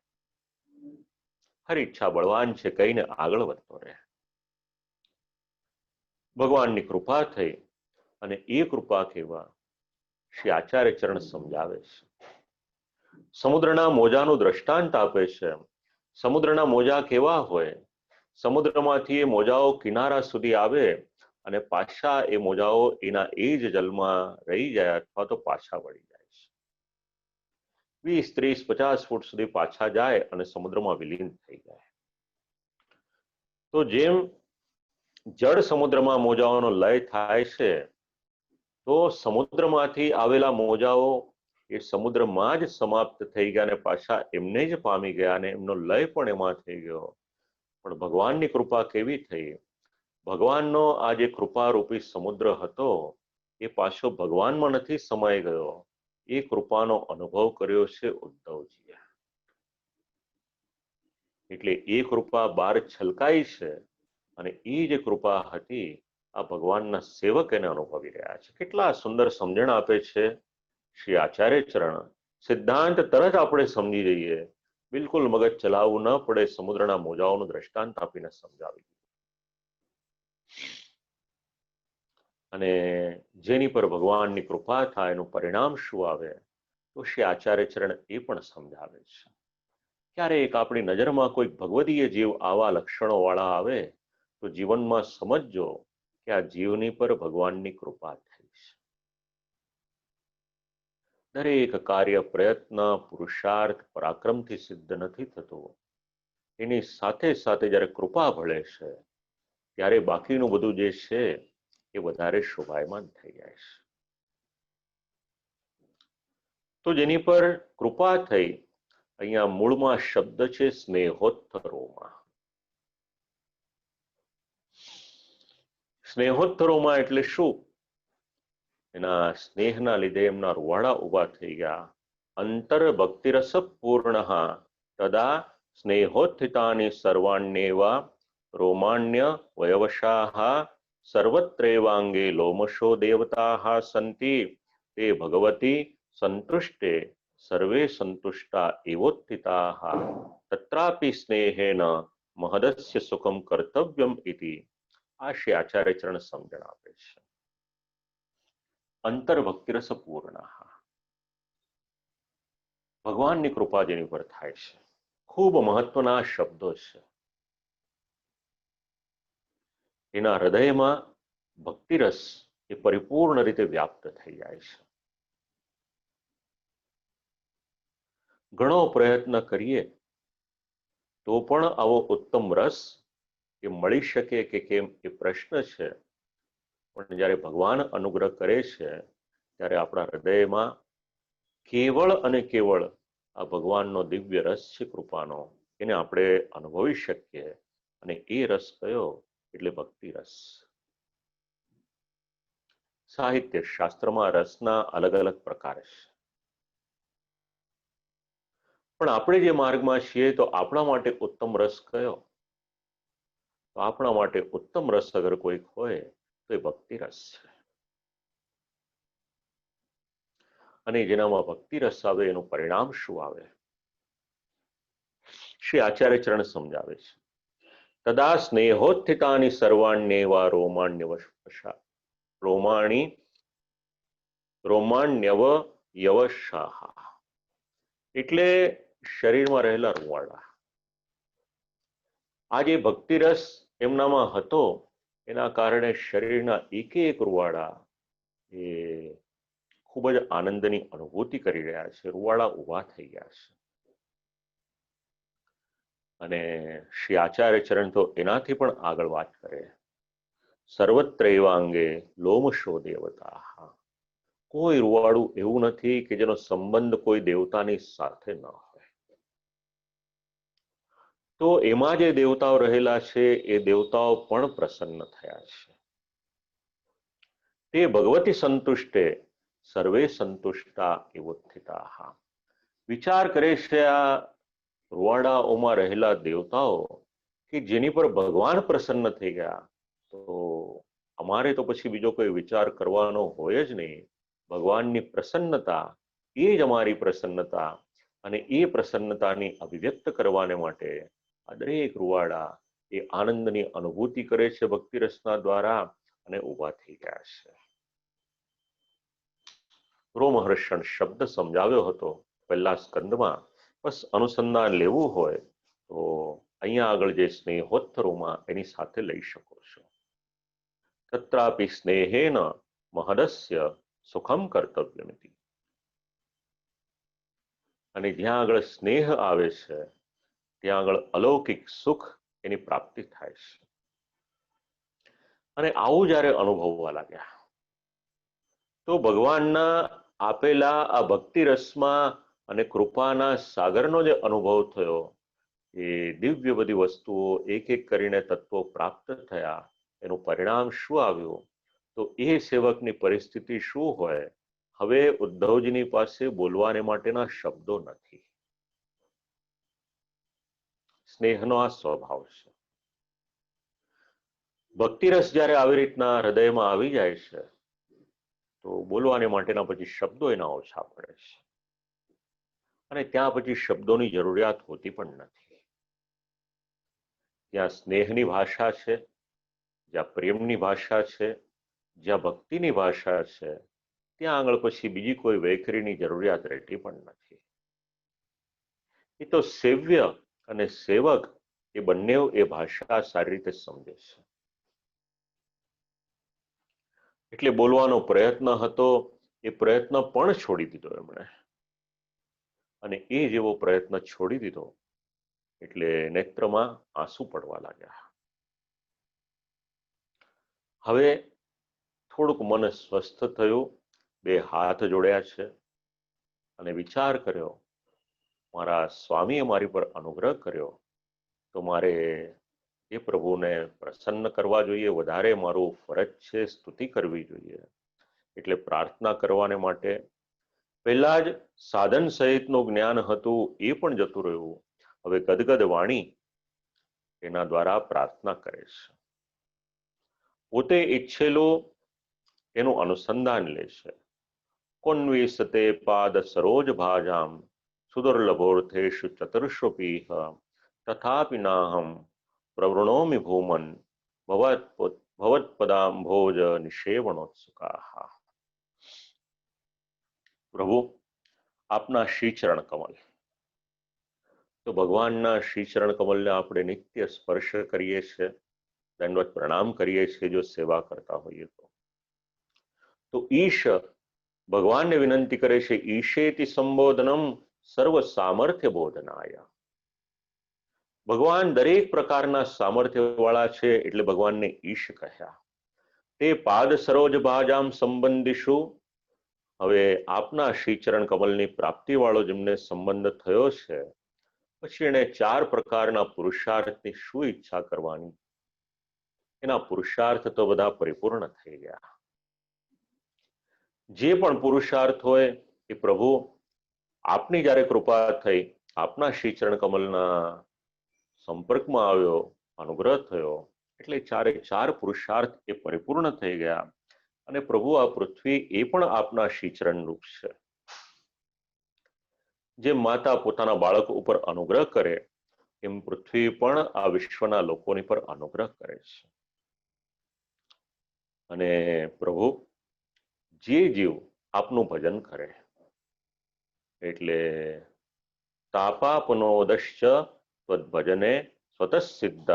હરી ઈચ્છા બળવાન છે કહીને આગળ વધતો રહે. ભગવાનની કૃપા થઈ અને એ કૃપા કેવા શ્રી આચાર્ય ચરણ સમજાવે છે. સમુદ્રના મોજાનું દ્રષ્ટાંત આપે છે. સમુદ્રના મોજા કેવા હોય? સમુદ્રમાંથી એ મોજાઓ કિનારા સુધી આવે અને પાછા એ મોજાઓ એના એ જ જલમાં રહી જાય અથવા તો પાછા વળી જાય છે. 20, 30, 50 ફૂટ સુધી પાછા જાય અને સમુદ્રમાં વિલીન થઈ જાય. તો જેમ જળ સમુદ્રમાં મોજાઓનો લય થાય છે, તો સમુદ્રમાંથી આવેલા મોજાઓ એ સમુદ્રમાં જ સમાપ્ત થઈ ગયા અને પાછા એમને જ પામી ગયા અને એમનો લય પણ એમાં થઈ ગયો. પણ ભગવાનની કૃપા કેવી થઈ? ભગવાનનો આ જે કૃપારૂપી સમુદ્ર હતો એ પાછો ભગવાનમાં નથી સમાઈ ગયો. એ કૃપાનો અનુભવ કર્યો છે ઉદ્ધવજીએ. એટલે એ કૃપા બહાર છલકાઈ છે અને એ જે કૃપા હતી આ ભગવાનના સેવક એને અનુભવી રહ્યા છે. કેટલા સુંદર સમજણ આપે છે શ્રી આચાર્ય ચરણ. સિદ્ધાંત તરત આપણે સમજી જઈએ, બિલકુલ મગજ ચલાવવું ન પડે. સમુદ્રના મોજાઓનું દ્રષ્ટાંત આપીને સમજાવી. અને જેની પર ભગવાનની કૃપા થાય એનું પરિણામ શું આવે તો શ્રી આચાર્ય ચરણ એ પણ સમજાવે છે. ક્યારેક આપણી નજરમાં કોઈ ભગવદીય જીવ આવા લક્ષણો વાળા આવે તો જીવનમાં સમજજો કે આ જીવની પર ભગવાનની કૃપા થઈ છે. દરેક કાર્ય પ્રયત્ન પુરુષાર્થ પરાક્રમથી સિદ્ધ નથી થતું. એની સાથે સાથે જ્યારે કૃપા ભળે છે ત્યારે બાકીનું બધું જે છે એ વધારે શોભાયમાન થઈ જાય છે. તો જેની પર કૃપા થઈ, અહીંયા મૂળમાં શબ્દ છે સ્નેહોત્તરોમાં. સ્નેહોત્તરોમાં એટલે શું? એના સ્નેહના લીધે એમના રૂવાડા ઉભા થઈ ગયા. અંતર ભક્તિરસ પૂર્ણ તદા સ્નેહોત્થિતાની સર્વાણ્યેવા રોમાન્ય વયવશાહ સર્વત્રેવાંગે લોમશો દેવતાઃ સંતિ તે ભગવતી સંતુષ્ટે સર્વે સંતુષ્ટા એવોત્થિતાઃ તત્રાપી સ્નેહેન મહદસ્ય સુખમ કર્તવ્યમ ઇતિ. આ શ્રી આચાર્ય ચરણ સમજણ આપે છે. અંતર્ભક્તિરસ પૂર્ણ, ભગવાનની કૃપા જેની પર થાય છે. ખૂબ મહત્વના શબ્દો છે. એના હૃદયમાં ભક્તિરસ એ પરિપૂર્ણ રીતે વ્યાપ્ત થઈ જાય છે. ઘણો પ્રયત્ન કરીએ તો પણ આવો ઉત્તમ રસ એ મળી શકે કે કેમ એ પ્રશ્ન છે. પણ જ્યારે ભગવાન અનુગ્રહ કરે છે ત્યારે આપણા હૃદયમાં કેવળ અને કેવળ આ ભગવાનનો દિવ્ય રસ છે કૃપાનો, એને આપણે અનુભવી શકીએ. અને એ રસ કયો? એટલે ભક્તિ રસ. સાહિત્ય શાસ્ત્રમાં રસના અલગ અલગ પ્રકાર છે. પણ આપણે જે માર્ગમાં છીએ તો આપણા માટે ઉત્તમ રસ કયો? તો આપણા માટે ઉત્તમ રસ અગર કોઈક હોય તો એ ભક્તિ રસ છે. અને જેનામાં ભક્તિ રસ આવે એનું પરિણામ શું આવે? શ્રી આચાર્ય ચરણ સમજાવે છે. તદા સ્નેહોત્થિતાની સર્વાણ્યેવા રોમાણ્યવ યવશાહ. એટલે શરીરમાં રહેલા રૂવાડા. આ જે ભક્તિરસ એમનામાં હતો એના કારણે શરીરના એક રૂવાડા એ ખૂબ જ આનંદની અનુભૂતિ કરી રહ્યા છે. રૂવાડા ઊભા થઈ ગયા છે. અને શ્રી આચાર્ય ચરણ તો એનાથી પણ આગળ વાત કરે. સર્વત્રૈવાંગે લોમશો દેવતા. કોઈ રૂવાડું એવું નથી કે જેનો સંબંધ કોઈ દેવતાની સાથે ન હોય. તો એમાં જે દેવતાઓ રહેલા છે એ દેવતાઓ પણ પ્રસન્ન થયા છે. તે ભગવતી સંતુષ્ટે સર્વે સંતુષ્ટા એવોત્થિતાઃ. વિચાર કરે છે આ રૂવાડાઓમાં રહેલા દેવતાઓ કે જેની પર ભગવાન પ્રસન્ન થઈ ગયા, તો અમારે તો પછી બીજો કોઈ વિચાર કરવાનો હોય જ નહીં. ભગવાનની પ્રસન્નતા એ જ અમારી પ્રસન્નતા, અને એ પ્રસન્નતાની અભિવ્યક્ત કરવાને માટે આ દરેક રૂવાડા એ આનંદની અનુભૂતિ કરે છે ભક્તિ રસના દ્વારા, અને ઊભા થઈ ગયા છે. રોમહર્ષણ શબ્દ સમજાવ્યો હતો પહેલા સ્કંદમાં. બસ અનુસંધાન લેવું હોય તો અહીંયા આગળ જે સ્નેહોત્તરોમાં એની સાથે લઈ શકો છો. તત્રાપી સ્નેહેન મહદસ્ય સુખમ કર્તવ્યમિતિ. અને જ્યાં આગળ સ્નેહ આવે છે ત્યાં આગળ અલૌકિક સુખ એની પ્રાપ્તિ થાય છે. અને આવું જ્યારે અનુભવવા લાગ્યા તો ભગવાનના આપેલા આ ભક્તિ રસમાં અને કૃપાના સાગરનો જે અનુભવ થયો, એ દિવ્ય બધી વસ્તુઓ એક એક કરીને તત્વો પ્રાપ્ત થયા. એનું પરિણામ શું આવ્યું? તો એ સેવકની પરિસ્થિતિ શું હોય? હવે ઉદ્ધવજીની પાસે બોલવાને માટેના શબ્દો નથી. સ્નેહનો આ સ્વભાવ છે. ભક્તિરસ જ્યારે આવી રીતના હૃદયમાં આવી જાય છે તો બોલવાને માટેના પછી શબ્દો એના ઓછા પડે છે, અને ત્યાં પછી શબ્દોની જરૂરિયાત હોતી પણ નથી. જ્યાં સ્નેહની ભાષા છે, જ્યાં પ્રેમની ભાષા છે, જ્યાં ભક્તિની ભાષા છે, ત્યાં આગળ પછી બીજી કોઈ વૈખરીની જરૂરિયાત રહેતી પણ નથી. એ તો સેવ્ય અને સેવક એ બંને એ ભાષા સારી રીતે સમજે છે. એટલે બોલવાનો પ્રયત્ન હતો, એ પ્રયત્ન પણ છોડી દીધો એમણે. અને એ જેવો પ્રયત્ન છોડી દીધો એટલે નેત્રમાં આંસુ પડવા લાગ્યા. હવે થોડુંક મન સ્વસ્થ થયું, બે હાથ જોડ્યા છે અને વિચાર કર્યો, મારા સ્વામીએ મારી પર અનુગ્રહ કર્યો તો મારે એ પ્રભુને પ્રસન્ન કરવા જોઈએ, વધારે મારું ફરજ છે સ્તુતિ કરવી જોઈએ. એટલે પ્રાર્થના કરવાને માટે પહેલા જ સાધન સહિતનું જ્ઞાન હતું એ પણ જતું રહ્યું. હવે ગદગદ વાણી એના દ્વારા પ્રાર્થના કરે છે. પોતે ઈચ્છેલું એનું અનુસંધાન લે છે. કોન્વીસતે પાદ સરોજ ભાજામ સુદુર્લભોર્થેષુ ચતુર્ષ્વપીહ તથાપિ નાહમ પ્રવૃણોમિ ભૂમન ભવત્પદાંભોજ નિષેવણોત્સુકાહ. પ્રભુ, આપના શ્રીચરણ કમલ, તો ભગવાનના શ્રીચરણ કમલને આપણે નિત્ય સ્પર્શ કરીએ છીએ, દંડવત પ્રણામ કરીએ છીએ જો સેવા કરતા હોઈએ તો ઈશ ભગવાનને વિનંતી કરે છે, ઈશેતિ સંબોધનમ સર્વ સામર્થ્ય બોધનાય. ભગવાન દરેક પ્રકારના સામર્થ્ય વાળા છે એટલે ભગવાનને ઈશ કહ્યા. તે પાદ સરોજ ભાજામ સંબંધીશું. હવે આપના શ્રીચરણ કમલની પ્રાપ્તિ વાળો જેમને સંબંધ થયો છે, પછી એને ચાર પ્રકારના પુરુષાર્થની શું ઈચ્છા કરવાની? એના પુરુષાર્થ તો બધા પરિપૂર્ણ થઈ ગયા. જે પણ પુરુષાર્થ હોય એ પ્રભુ આપની જ્યારે કૃપા થઈ, આપના શ્રીચરણ કમલના સંપર્કમાં આવ્યો, અનુગ્રહ થયો, એટલે ચારે ચાર પુરુષાર્થ એ પરિપૂર્ણ થઈ ગયા. અને પ્રભુ આ પૃથ્વી એ પણ આપના શ્રીચરણ રૂપ છે. જે માતા પોતાના બાળક ઉપર અનુગ્રહ કરે એમ પૃથ્વી પણ આ વિશ્વના લોકોની પર અનુગ્રહ કરે છે. અને પ્રભુ જે જીવ આપનું ભજન કરે એટલે તાપાપનોદશ્ચ ત્વદ્ભજને સ્વતઃસિદ્ધ.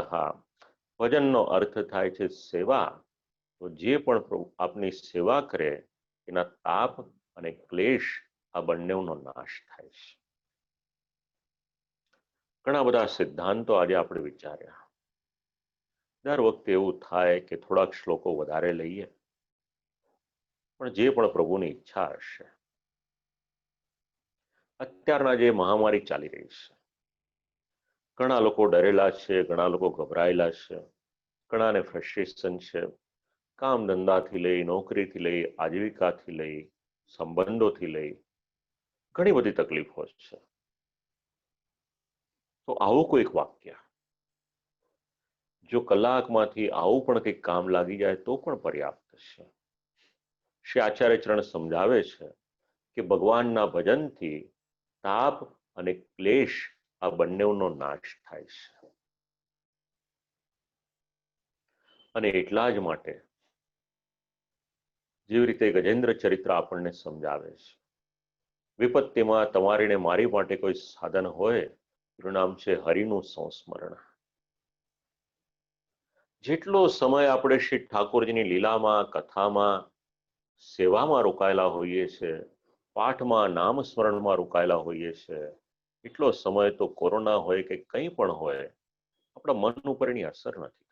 ભજનનો અર્થ થાય છે સેવા. તો જે પણ પ્રભુ આપની સેવા કરે એના તાપ અને ક્લેશ આ બંનેનો નાશ થાય છે. ઘણા બધા સિદ્ધાંતો આજે આપણે વિચાર્યા. દર વખતે એવું થાય કે થોડાક શ્લોકો વધારે લઈએ, પણ જે પણ પ્રભુની ઈચ્છા હશે. અત્યારના જે મહામારી ચાલી રહી છે, ઘણા લોકો ડરેલા છે, ઘણા લોકો ગભરાયેલા છે, ઘણાને ફ્રસ્ટ્રેશન છે, કામ ધંધાથી લઈ, નોકરીથી લઈ, આજીવિકાથી લઈ, સંબંધોથી લઈ ઘણી બધી તકલીફો છે. તો આવું કોઈક વાક્ય જો કલાકમાંથી આવું પણ કંઈક કામ લાગી જાય તો પણ પર્યાપ્ત છે. શ્રી આચાર્ય ચરણ સમજાવે છે કે ભગવાનના ભજનથી તાપ અને ક્લેશ આ બંનેનો નાશ થાય છે. અને એટલા જ માટે જેવી રીતે ગજેન્દ્ર ચરિત્ર આપણને સમજાવે છે, વિપત્તિમાં તમારી ને મારી માટે કોઈ સાધન હોય એનું નામ છે હરિનું સંસ્મરણ. જેટલો સમય આપણે શ્રી ઠાકોરજીની લીલામાં, કથામાં, સેવામાં રોકાયેલા હોઈએ છીએ, પાઠમાં, નામ સ્મરણમાં રોકાયેલા હોઈએ છીએ, એટલો સમય તો કોરોના હોય કે કંઈ પણ હોય આપણા મન ઉપર એની અસર નથી.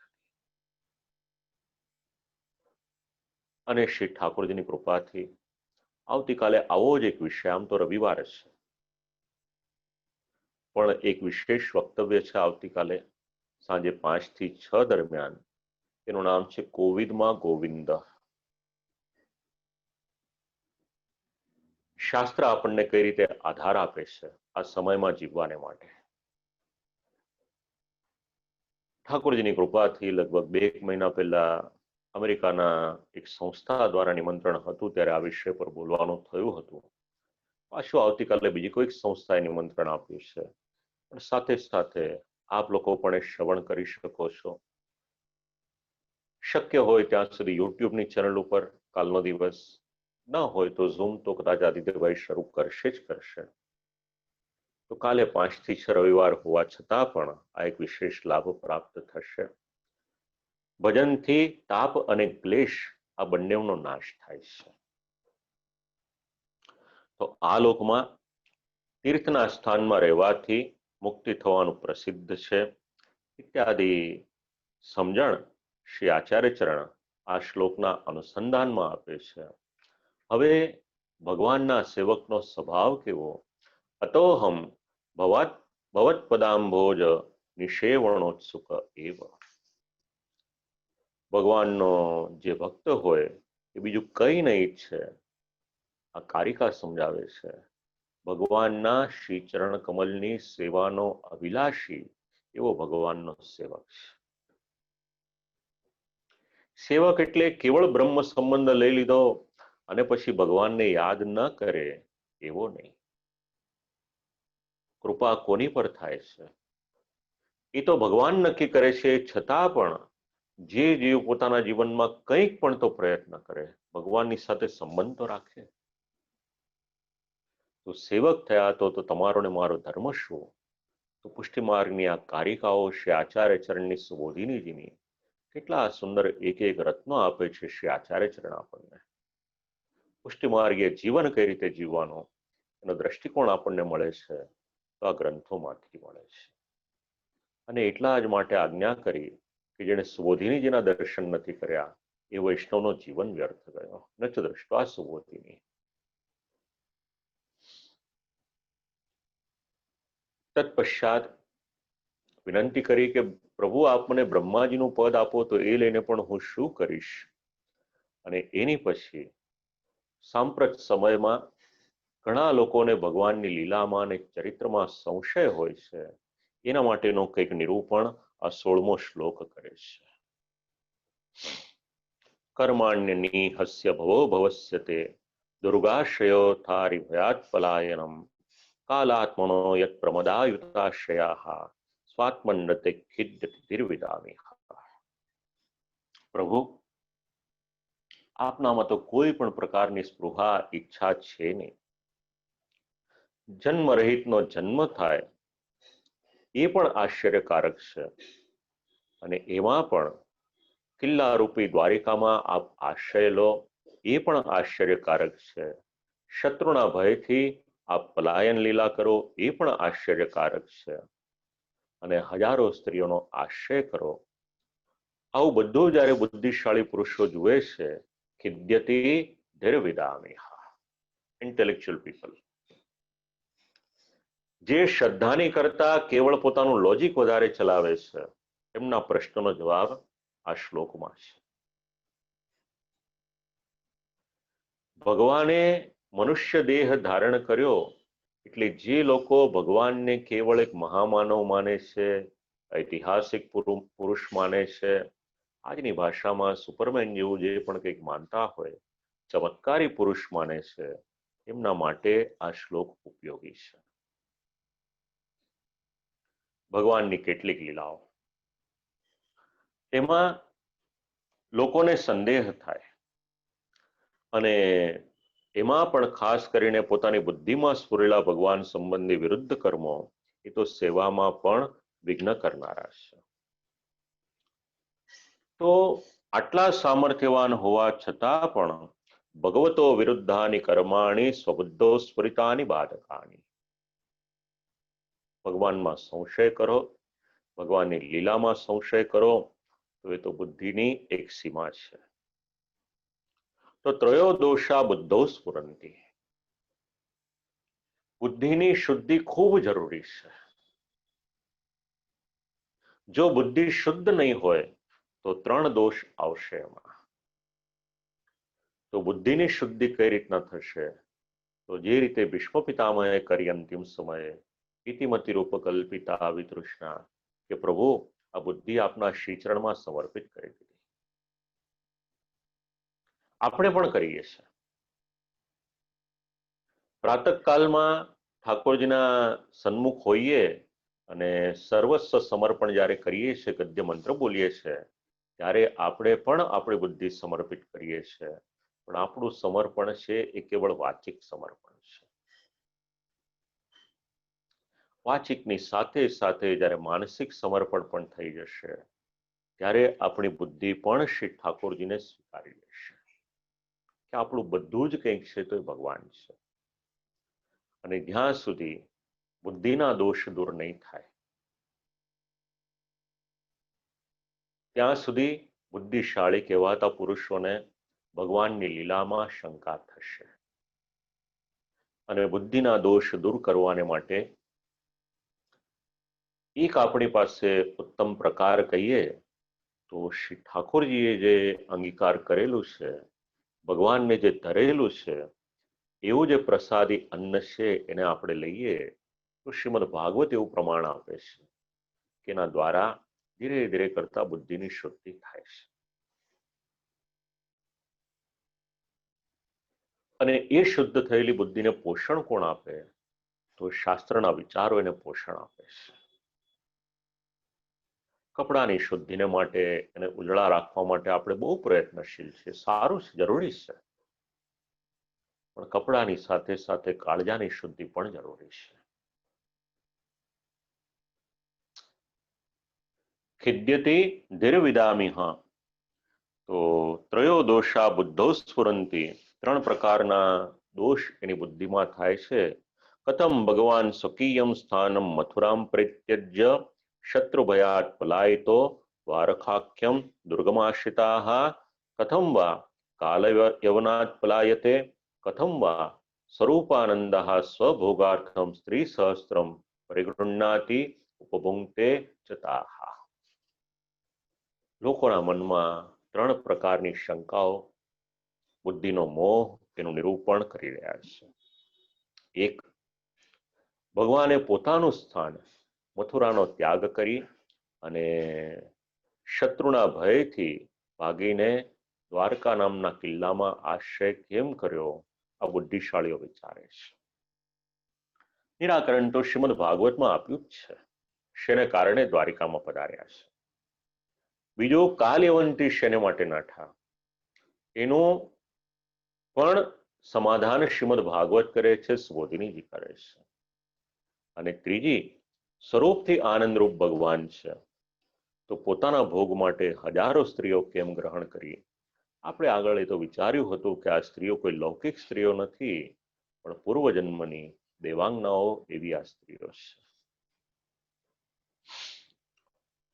અને શ્રી ઠાકોરજીની કૃપાથી આવતીકાલે આવો જ એક વિષય, આમ તો રવિવાર છે પણ એક વિશેષ વક્તવ્ય છે આવતીકાલે સાંજે 5 થી 6 દરમિયાન. એનું નામ છે કોવિદમાં ગોવિંદ. શાસ્ત્ર આપણને કઈ રીતે આધાર આપે છે આ સમયમાં જીવવાને માટે. ઠાકોરજીની કૃપાથી લગભગ 2 મહિના પહેલા અમેરિકાના એક સંસ્થા દ્વારા નિમંત્રણ હતું ત્યારે આ વિષય પર બોલવાનું થયું હતું. પાછું આવતીકાલે બીજી કોઈક સંસ્થાએ નિમંત્રણ આપ્યું છે, પણ સાથે સાથે આપ લોકો પણ એ શ્રવણ કરી શકો છો. શક્ય હોય ત્યાં સુધી યુટ્યુબની ચેનલ ઉપર કાલનો દિવસ, ન હોય તો ઝૂમ તો કદાચ આદિત્યભાઈ શરૂ કરશે જ કરશે. તો કાલે 5 થી 6 રવિવાર હોવા છતાં પણ આ એક વિશેષ લાભ પ્રાપ્ત થશે. ભજનથી તાપ અને ક્લેશ આ બંનેનો નાશ થાય છે. તો આ લોકમાં તીર્થના સ્થાનમાં રહેવાથી મુક્તિ થવાનું પ્રસિદ્ધ છે ઇત્યાદિ સમજણ શ્રી આચાર્ય ચરણ આ શ્લોકના અનુસંધાનમાં આપે છે. હવે ભગવાનના સેવકનો સ્વભાવ કેવો? અતોહમ ભવત્પદાંભોજ નિષેવણોત્સુક એવ. ભગવાનનો જે ભક્ત હોય એ બીજું કંઈ નહીં છે. આ કારિકા સમજાવે છે ભગવાનના શ્રી ચરણ કમલની સેવાનો અભિલાષી એવો ભગવાનનો સેવક છે. સેવક એટલે કેવળ બ્રહ્મ સંબંધ લઈ લીધો અને પછી ભગવાનને યાદ ન કરે એવો નહીં. કૃપા કોની પર થાય છે એ તો ભગવાન નક્કી કરે છે, છતાં પણ જે જીવ પોતાના જીવનમાં કંઈક પણ તો પ્રયત્ન કરે, ભગવાનની સાથે સંબંધ તો રાખે. તો સેવક થયા તો તમારો ને મારો ધર્મ શું? તો પુષ્ટિ માર્ગની આ કારિકાઓ શ્રી આચાર્ય ચરણની સુબોધિનીજીની કેટલા સુંદર એક એક રત્નો આપે છે શ્રી આચાર્ય ચરણ આપણને. પુષ્ટિ માર્ગીય જીવન કઈ રીતે જીવવાનો એનો દ્રષ્ટિકોણ આપણને મળે છે તો આ ગ્રંથોમાંથી મળે છે. અને એટલા જ માટે આજ્ઞા કરી કે જેણે સુબોધિનીજીના દર્શન નથી કર્યા એ વૈષ્ણવનો જીવન વ્યર્થ ગયો. ન ચ દ્રષ્ટા સુબોધિની. તત્પશ્ચાત વિનંતી કરી કે પ્રભુ આપ મને બ્રહ્માજીનું પદ આપો તો એ લઈને પણ હું શું કરીશ. અને એની પછી સાંપ્રત સમયમાં ઘણા લોકોને ભગવાનની લીલામાં અને ચરિત્રમાં સંશય હોય છે, એના માટેનું કંઈક નિરૂપણ આ 16મો શ્લોક કરે છે. કર્માણ્યની હસ્ય ભવો ભવસ્ય તે દુર્ગાશ્રયો થારી ભયાત પલાયનમ કાલાત્મનો યત પ્રમદાયુતાશ્રયા સ્વાત્મન્નતે ખિદ્યતિર્વિદામી. પ્રભુ આપનામાં તો કોઈ પણ પ્રકારની સ્પૃહા ઈચ્છા છે નહીં. જન્મ રહિતનો જન્મ થાય એ પણ આશ્ચર્યકારક છે. અને એમાં પણ કિલ્લા રૂપી દ્વારિકામાં આપ આશ્રય લો એ પણ આશ્ચર્યકારક છે. શત્રુના ભયથી આપ પલાયન લીલા કરો એ પણ આશ્ચર્યકારક છે. અને હજારો સ્ત્રીઓનો આશ્રય કરો, આવું બધું જ્યારે બુદ્ધિશાળી પુરુષો જુએ છે, ખિદ્યતિ ધીર્વિદામી. ઇન્ટેલેક્ચ્યુઅલ પીપલ જે શ્રદ્ધાની કરતા કેવળ પોતાનું લોજિક વધારે ચલાવે છે એમના પ્રશ્નનો જવાબ આ શ્લોકમાં છે. ભગવાને મનુષ્ય દેહ ધારણ કર્યો એટલે જે લોકો ભગવાનને કેવળ એક મહામાનવ માને છે, ઐતિહાસિક પુરુષ માને છે, આજની ભાષામાં સુપરમેન જેવું જે પણ કંઈક માનતા હોય, ચમત્કારી પુરુષ માને છે, એમના માટે આ શ્લોક ઉપયોગી છે. ભગવાનની કેટલીક લીલાઓ, એમાં લોકોને સંદેહ થાય અને એમાં પણ ખાસ કરીને પોતાની બુદ્ધિમાં સ્ફુરેલા ભગવાન સંબંધી વિરુદ્ધ કર્મો એ તો સેવામાં પણ વિઘ્ન કરનારા છે. તો આટલા સામર્થ્યવાન હોવા છતાં પણ ભગવતો વિરુદ્ધાની કર્માણી સ્વબુદ્ધો સ્ફુરિતાની બાધકાની. ભગવાનમાં સંશય કરો, ભગવાનની લીલામાં સંશય કરો, તો એ તો બુદ્ધિની એક સીમા છે. તો ત્રયો દોષા બુદ્ધો સ્ફુરંતી. બુદ્ધિની શુદ્ધિ ખૂબ જરૂરી છે. જો બુદ્ધિ શુદ્ધ નહીં હોય તો ત્રણ દોષ આવશે એમાં. તો બુદ્ધિની શુદ્ધિ કઈ રીતના થશે? તો જે રીતે ભીષ્મ પિતામહે કરી અંતિમ સમયે ઇતિમતિ રૂપકલ્પિતા વિતૃષ્ણા, કે પ્રભુ આ બુદ્ધિ આપના શ્રીચરણમાં સમર્પિત કરી દીધી. આપણે પણ કરીએ છીએ. પ્રાતઃકાલમાં ઠાકોરજીના સન્મુખ હોઈએ અને સર્વસ્વ સમર્પણ જ્યારે કરીએ છીએ, ગદ્ય મંત્ર બોલીએ છીએ, ત્યારે આપણે પણ આપણી બુદ્ધિ સમર્પિત કરીએ છીએ. પણ આપણું સમર્પણ છે એ કેવળ વાચિક સમર્પણ છે. વાચિકની સાથે સાથે જ્યારે માનસિક સમર્પણ પણ થઈ જશે, ત્યારે આપણી બુદ્ધિ પણ શ્રી ઠાકોરજીને સ્વીકારી લેશે કે આપણું બધું જ કંઈક છે તો એ ભગવાન છે. અને જ્યાં સુધી બુદ્ધિના દોષ દૂર નહીં થાય, ત્યાં સુધી બુદ્ધિશાળી કહેવાતા પુરુષોને ભગવાનની લીલામાં શંકા થશે. અને બુદ્ધિના દોષ દૂર કરવાને માટે એક આપણી પાસે ઉત્તમ પ્રકાર કહીએ તો શ્રી ઠાકોરજીએ જે અંગીકાર કરેલું છે, ભગવાનને જે ધરેલું છે, એવું જે પ્રસાદી અન્ન છે એને આપણે લઈએ તો શ્રીમદ ભાગવત એવું પ્રમાણ આપે છે કે એના દ્વારા ધીરે ધીરે કરતા બુદ્ધિની શુદ્ધિ થાય છે. અને એ શુદ્ધ થયેલી બુદ્ધિને પોષણ કોણ આપે? તો શાસ્ત્રના વિચારો એને પોષણ આપે છે. કપડાની શુદ્ધિને માટે એને ઉજળા રાખવા માટે આપણે બહુ પ્રયત્નશીલ છીએ, સારું છે, જરૂરી છે. પણ કપડાની સાથે સાથે કાળજાની શુદ્ધિ પણ જરૂરી છે. ખિદ્યતે ધીરવિદામિહ, તો ત્રયો દોષા બુદ્ધો સ્ફુરંતી. ત્રણ પ્રકારના દોષ એની બુદ્ધિમાં થાય છે. કથમ ભગવાન સ્વકીયમ સ્થાનમ મથુરામ પરિત્યજ્ય શત્રુભયાત પલાયિતો દ્વારકાખ્યમ દુર્ગમાશ્રિતાઃ કથમ વા કાલયવનાત પલાયતે કથમ વા સ્વરૂપાનંદઃ સ્વભોગાર્થમ સ્ત્રી સહસ્ત્રમ પરિગૃહ્ણાતિ ઉપભુંક્તે ચતાઃ. લોકોના મનમાં ત્રણ પ્રકારની શંકાઓ, બુદ્ધિનો મોહ તેનું નિરૂપણ કરી રહ્યા છે. એક, ભગવાને પોતાનું સ્થાન મથુરાનો ત્યાગ કરી અને શત્રુના ભયથી ભાગીને દ્વારકા નામના કિલ્લામાં આશ્રય કેમ કર્યો? આ બુદ્ધિશાળીઓ વિચારે છે. નિરાકરણ તો શ્રીમદ ભાગવતમાં આપ્યું જ છે. શેને કારણે દ્વારિકામાં પધાર્યા છે. બીજો, કાલયવંતી શેને માટે નાઠા, એનું પણ સમાધાન શ્રીમદ ભાગવત કરે છે, સુબોધિનીજી કરે છે. અને ત્રીજી, સ્વરૂપથી આનંદરૂપ ભગવાન છે, તો પોતાના ભોગ માટે હજારો સ્ત્રીઓ કેમ ગ્રહણ કરી? આપણે આગળ એ તો વિચાર્યું હતું કે આ સ્ત્રીઓ કોઈ લૌકિક સ્ત્રીઓ નથી, પણ પૂર્વજન્મની દેવાંગનાઓ એવી આ સ્ત્રીઓ છે.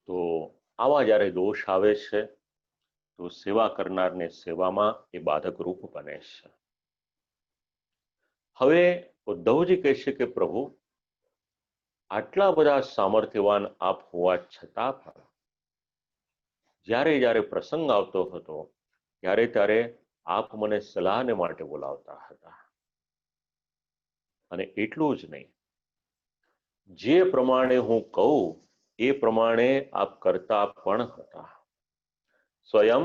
તો આવા જ્યારે દોષ આવે છે તો સેવા કરનારને સેવામાં એ બાધક રૂપ બને છે. હવે ઉદ્ધવજી કહે છે કે પ્રભુ, આટલા બધા સામર્થ્યવાન આપ હોવા છતાં પણ જ્યારે જ્યારે પ્રસંગ આવતો હતો ત્યારે ત્યારે આપ મને સલાહને માટે બોલાવતા હતા. અને એટલું જ નહીં, જે પ્રમાણે હું કહું એ પ્રમાણે આપ કરતા પણ હતા. સ્વયં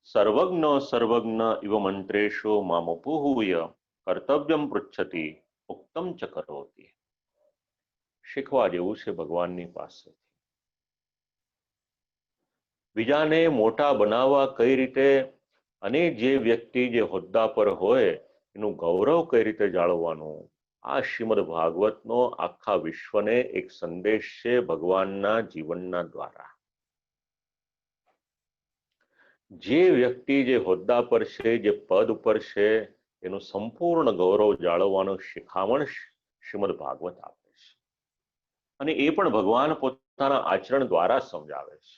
સર્વજ્ઞ સર્વજ્ઞ ઇવ મંત્રેશો મામપુહૂય કર્તવ્યમ પૃચ્છતિ ઉક્તમ ચ કરોતિ. શીખવા જેવું છે ભગવાનની પાસે. બીજાને મોટા બનાવવા કઈ રીતે અને જે વ્યક્તિ જે હોદ્દા પર હોય એનું ગૌરવ કઈ રીતે જાળવવાનું, આ શ્રીમદ ભાગવતનો આખા વિશ્વને એક સંદેશ છે ભગવાનના જીવનના દ્વારા. જે વ્યક્તિ જે હોદ્દા પર છે, જે પદ ઉપર છે, એનું સંપૂર્ણ ગૌરવ જાળવવાનું શિખામણ શ્રીમદ ભાગવત આપે છે. અને એ પણ ભગવાન પોતાના આચરણ દ્વારા સમજાવે છે.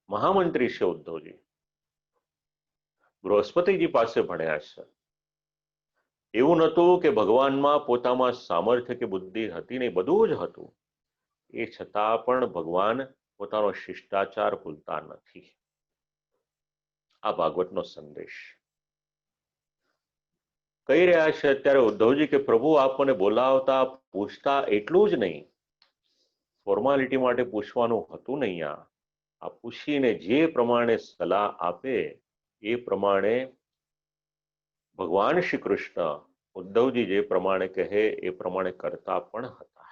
મહામંત્રી છે ઉદ્ધવજી, બૃહસ્પતિજી પાસે ભણ્યા છે. એવું નહોતું કે ભગવાનમાં પોતામાં સામર્થ્ય કે બુદ્ધિ હતી નહીં, બધું જ હતું. એ છતાં પણ ભગવાન પોતાનો શિષ્ટાચાર ભૂલતા નથી. આ ભાગવતનો સંદેશ કહી રહ્યા છે અત્યારે ઉદ્ધવજી કે પ્રભુ આપ મને બોલાવતા પૂછતા એટલું જ નહીં, ફોર્માલિટી માટે પૂછવાનું હતું નહીં. આ પૂછીને જે પ્રમાણે સલાહ આપે એ પ્રમાણે ભગવાન શ્રી કૃષ્ણ ઉદ્ધવજી જે પ્રમાણે કહે એ પ્રમાણે કરતા પણ હતા.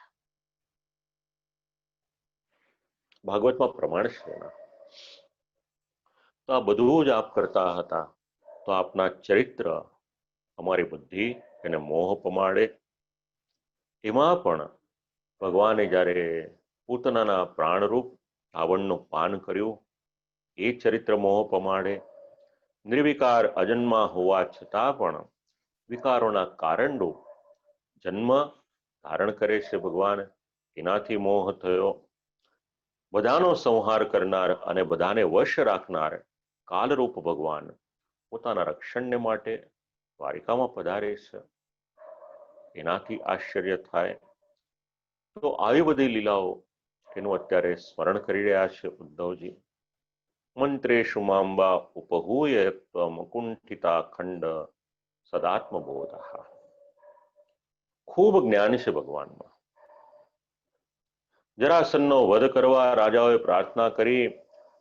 ભાગવતમાં પ્રમાણ છે એના. તો આ બધું જ આપ કરતા હતા. તો આપના ચરિત્ર અમારી બુદ્ધિ એને મોહ પમાડે. એમાં પણ ભગવાને જ્યારે પૂતનાના પ્રાણરૂપ રાવણનું પાન કર્યું એ ચરિત્ર મોહ પમાડે. નિર્વિકાર અજન્મા હોવા છતાં પણ વિકારોના કારણરૂપ જન્મ ધારણ કરે છે ભગવાન, એનાથી મોહ થયો. બધાનો સંહાર કરનાર અને બધાને વશ રાખનાર કાલરૂપ ભગવાન પોતાના રક્ષણને માટે દ્વારિકામાં પધારે છે, એનાથી આશ્ચર્ય થાય. તો આવી બધી લીલાઓ એનું અત્યારે સ્મરણ કરી રહ્યા છે ઉદ્ધવજી. મંત્રેશુ માંબા ઉપહૂય મુકુંઠિતા ખંડ સદાત્મબોધ. ખૂબ જ્ઞાન છે ભગવાનમાં. જરાસનનો વધ કરવા રાજાઓએ પ્રાર્થના કરી,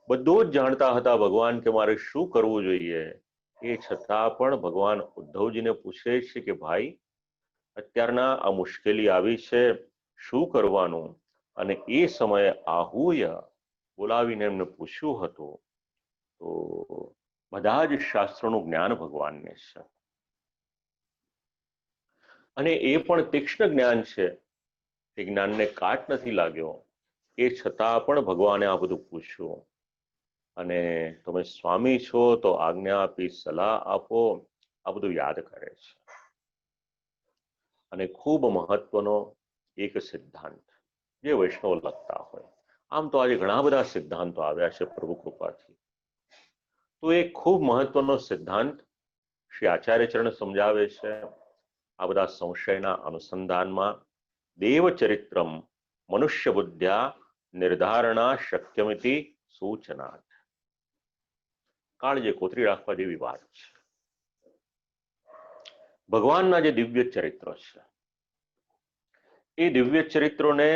બધું જ જાણતા હતા ભગવાન કે મારે શું કરવું જોઈએ. એ છતાં પણ ભગવાન ઉદ્ધવજીને પૂછે છે કે ભાઈ અત્યારના આ મુશ્કેલી આવી છે, શું કરવાનું. અને એ સમયે આહુય બોલાવીને એમને પૂછ્યું હતું. તો બધા જ શાસ્ત્રોનું જ્ઞાન ભગવાનને છે અને એ પણ તીક્ષ્ણ જ્ઞાન છે. એ જ્ઞાનને કાટ નથી લાગ્યો. એ છતાં પણ ભગવાને આ બધું પૂછ્યું. અને તમે સ્વામી છો તો આજ્ઞા આપી, સલાહ આપો, આ બધું યાદ કરે છે. અને ખૂબ મહત્વનો એક સિદ્ધાંત જે વૈષ્ણવ લખતા હોય, આમ તો આજે ઘણા બધા સિદ્ધાંતો આવ્યા છે પ્રભુ કૃપાથી, તો એક ખૂબ મહત્વનો સિદ્ધાંત શ્રી આચાર્યચરણ સમજાવે છે. આ બધા સંશયના અનુસંધાનમાં દેવચરિત્રમ મનુષ્ય બુદ્ધ્યા નિર્ધારણા શક્યમિતિ સૂચનાત. કાળજે કોતરી રાખવા જેવી વાત છે. ભગવાનના જે દિવ્ય ચરિત્રો છે એ દિવ્ય ચરિત્રોને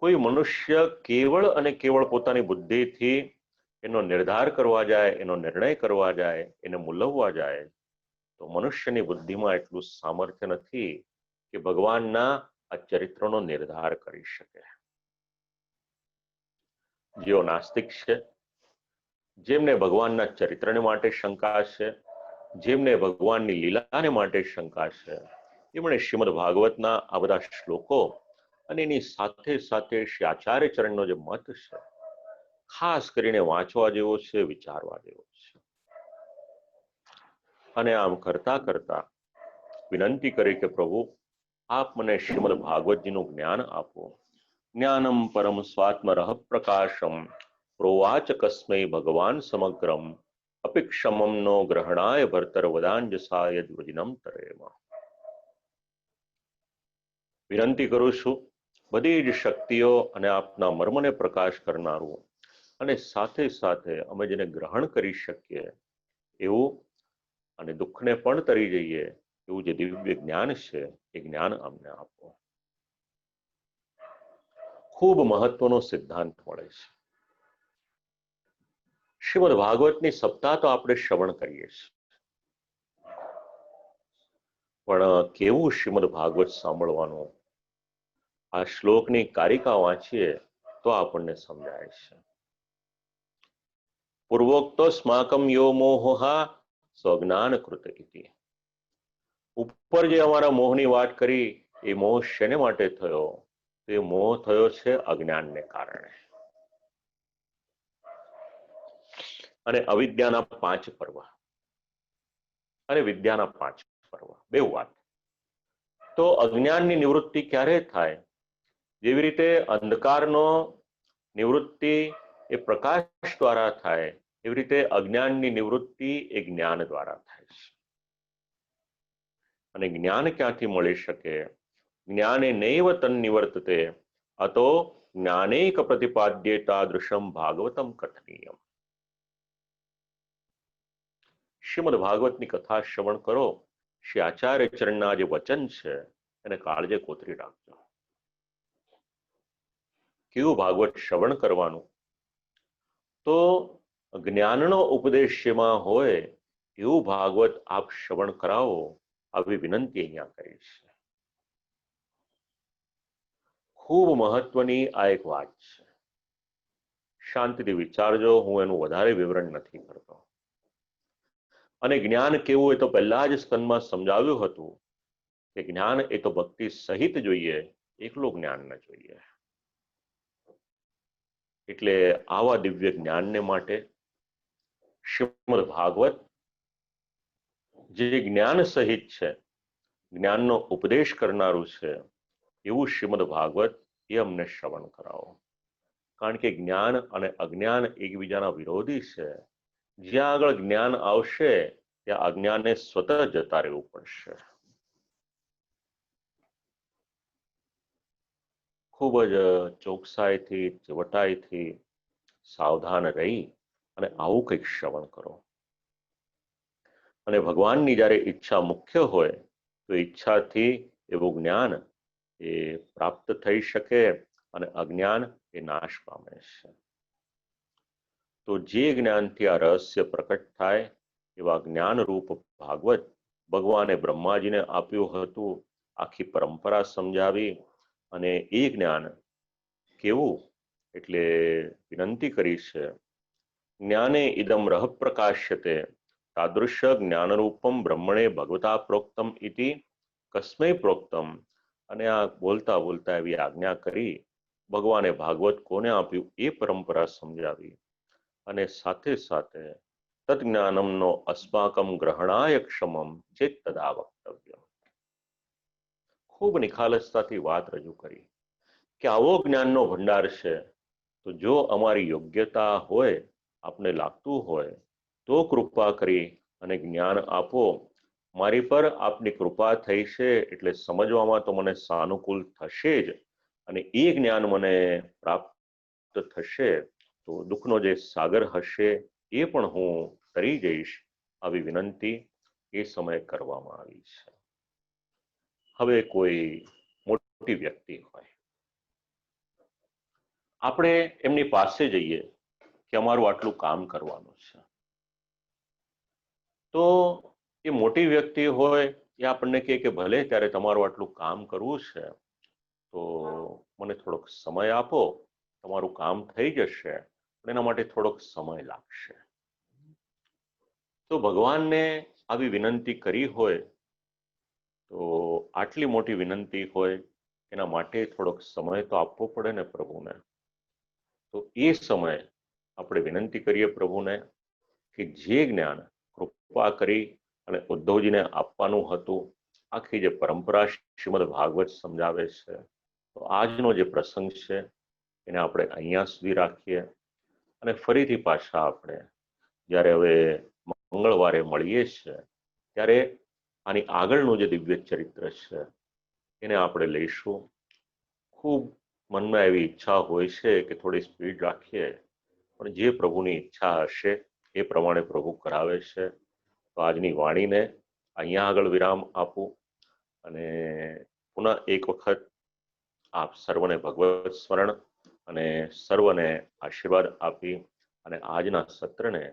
કોઈ મનુષ્ય કેવળ અને કેવળ પોતાની બુદ્ધિથી એનો નિર્ધાર કરવા જાય, એનો નિર્ણય કરવા જાય, એને મૂલવવા જાય તો મનુષ્યની બુદ્ધિમાં એટલું સામર્થ્ય નથી કે ભગવાનના આ ચરિત્રનો નિર્ધાર કરી શકે. જેઓ નાસ્તિક છે, જેમને ભગવાનના ચરિત્રને માટે શંકા છે, જેમને ભગવાનની લીલાને માટે શંકા છે, એમણે શ્રીમદ ભાગવતના આ બધા શ્લોકો અને એની સાથે સાથે શ્રી આચાર્યચરણનો જે મત છે ખાસ કરીને વાંચવા જેવો છે, વિચારવા જેવો છે. અને આમ કરતા કરતા વિનંતી કરી કે પ્રભુ આપ મને શ્રીમદ ભાગવતજીનું જ્ઞાન આપો. જ્ઞાનમ પરમ સ્વાત્મરઃ પ્રકાશમ પ્રોવાચ કસ્મૈ ભગવાન સમગ્રમ અપિક્ષમમ નો ગ્રહણાય ભર્તર વદાંજસાય દ્વજનમ તરેમ. વિનંતી કરું છું બધી જ શક્તિઓ અને આપના મર્મને પ્રકાશ કરનારું અને સાથે સાથે અમે જેને ગ્રહણ કરી શકીએ એવું અને દુઃખને પણ તરી જઈએ એવું જે દિવ્ય જ્ઞાન છે એ જ્ઞાન અમને આપો. ખૂબ મહત્વનો સિદ્ધાંત મળે છે. શ્રીમદ ભાગવતની સપ્તાહ તો આપણે શ્રવણ કરીએ છીએ, પણ કેવું શ્રીમદ ભાગવત સાંભળવાનું, આ શ્લોકની કારિકા વાંચીએ તો આપણને સમજાય છે. પૂર્વોક્તો સ્માકમ યો મોહા સ્વજ્ઞાન કૃત ઇતિ. ઉપર જે અમારા મોહની વાત કરી એ મોહ શેને માટે થયો? તે મોહ થયો છે અજ્ઞાનને કારણે. અને અવિદ્યાના 5 પર્વ અને વિદ્યાના 5 પર્વ બે વાત. તો અજ્ઞાનની નિવૃત્તિ ક્યારે થાય? જેવી રીતે અંધકારનો નિવૃત્તિ એ પ્રકાશ દ્વારા થાય, એવી રીતે અજ્ઞાનની નિવૃત્તિ એ જ્ઞાન દ્વારા થાય છે. અને જ્ઞાન ક્યાંથી મળી શકે? જ્ઞાને નૈવ તન્નિવર્તતે અતો જ્ઞાનેક પ્રતિપાદ્યે તાદૃશમ ભાગવતમ કથનીયમ. શ્રીમદ ભાગવતની કથા શ્રવણ કરો. શ્રી આચાર્ય ચરણના જે વચન છે એને કાળજે કોતરી રાખજો. કેવું ભાગવત શ્રવણ કરવાનું? તો જ્ઞાનનો ઉપદેશ જેમાં હોય એવું ભાગવત આપ શ્રવણ કરાવો, આવી વિનંતી અહીંયા કરી છે. ખૂબ મહત્વની આ એક વાત છે. શાંતિથી વિચારજો, હું એનું વધારે વિવરણ નથી કરતો. અને જ્ઞાન કેવું એ તો પહેલા જ સ્કંદમાં સમજાવ્યું હતું કે જ્ઞાન એ તો ભક્તિ સહિત જોઈએ, એકલું જ્ઞાન ન જોઈએ. એટલે આવા દિવ્ય જ્ઞાનને માટે શ્રીમદ ભાગવત જે જ્ઞાન સહિત છે, જ્ઞાનનો ઉપદેશ કરનારું છે, એવું શ્રીમદ ભાગવત એ અમને શ્રવણ કરાવો. કારણ કે જ્ઞાન અને અજ્ઞાન એકબીજાના વિરોધી છે. જ્યાં આગળ જ્ઞાન આવશે ત્યાં અજ્ઞાનને સ્વતઃ જતા રહેવું પડશે. ખૂબ જ ચોકસાઈથી, ચવટાઈથી, સાવધાન રહી અને આવું કંઈક શ્રવણ કરો. અને ભગવાનની જ્યારે ઈચ્છા મુખ્ય હોય તો ઈચ્છાથી એવું જ્ઞાન એ પ્રાપ્ત થઈ શકે અને અજ્ઞાન એ નાશ પામે છે. તો જે જ્ઞાનથી આ રહસ્ય પ્રકટ થાય એવા જ્ઞાનરૂપ ભાગવત ભગવાને બ્રહ્માજીને આપ્યું હતું. આખી પરંપરા સમજાવી અને એ જ્ઞાન કેવું એટલે વિનંતી કરી છે. જ્ઞાને ઇદમ રહ પ્રકાશ્યતે તાદૃશ્ય જ્ઞાનરૂપમ બ્રહ્મણે ભગવતા પ્રોક્તમ ઇતિ કસ્મૈ પ્રોક્તમ. અને આ બોલતા બોલતા એવી આજ્ઞા કરી. ભગવાને ભાગવત કોને આપ્યું એ પરંપરા સમજાવી અને સાથે સાથે તજ્ઞાનમનો અસ્માકમ ગ્રહણાય ક્ષમમ ચેત તદા વક્તવ્ય. ખૂબ નિખાલસતાથી વાત રજૂ કરી કે આવો જ્ઞાનનો ભંડાર છે, તો જો અમારી યોગ્યતા હોય, આપને લાગતું હોય તો કૃપા કરી અને જ્ઞાન આપો. મારી પર આપની કૃપા થઈ છે એટલે સમજવામાં તો મને સાનુકૂળ થશે જ, અને એ જ્ઞાન મને પ્રાપ્ત થશે તો દુઃખનો જે સાગર હશે એ પણ હું તરી જઈશ. આવી વિનંતી એ સમયે કરવામાં આવી છે. હવે કોઈ મોટી વ્યક્તિ હોય, આપણે એમની પાસે જઈએ કે અમારું આટલું કામ કરવાનું છે, તો એ મોટી વ્યક્તિ હોય એ આપણને કહે કે ભલે ત્યારે તમારું આટલું કામ કરવું છે તો મને થોડોક સમય આપો, તમારું કામ થઈ જશે પણ એના માટે થોડોક સમય લાગશે. તો ભગવાનને આવી વિનંતી કરી હોય તો આટલી મોટી વિનંતી હોય એના માટે થોડોક સમય તો આપવો પડે ને પ્રભુને. તો એ સમય આપણે વિનંતી કરીએ પ્રભુને કે જે જ્ઞાન કૃપા કરી અને ઉદ્ધવજીને આપવાનું હતું, આખી જે પરંપરા શ્રીમદ ભાગવત સમજાવે છે, તો આજનો જે પ્રસંગ છે એને આપણે અહીંયા સુધી રાખીએ અને ફરીથી પાછા આપણે જ્યારે હવે મંગળવારે મળીએ છીએ ત્યારે આની આગળનું જે દિવ્ય ચરિત્ર છે એને આપણે લઈશું. ખૂબ મનમાં એવી ઈચ્છા હોય છે કે થોડી સ્પીડ રાખીએ, પણ જે પ્રભુની ઈચ્છા હશે એ પ્રમાણે પ્રભુ કરાવે છે. તો આજની વાણીને અહીંયા આગળ વિરામ આપું અને પુનઃ એક વખત આપ સર્વને ભગવત સ્મરણ અને સર્વને આશીર્વાદ આપી અને આજના સત્રને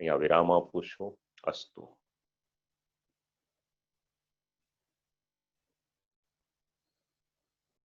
અહીંયા વિરામ આપું છું. અસ્તુ.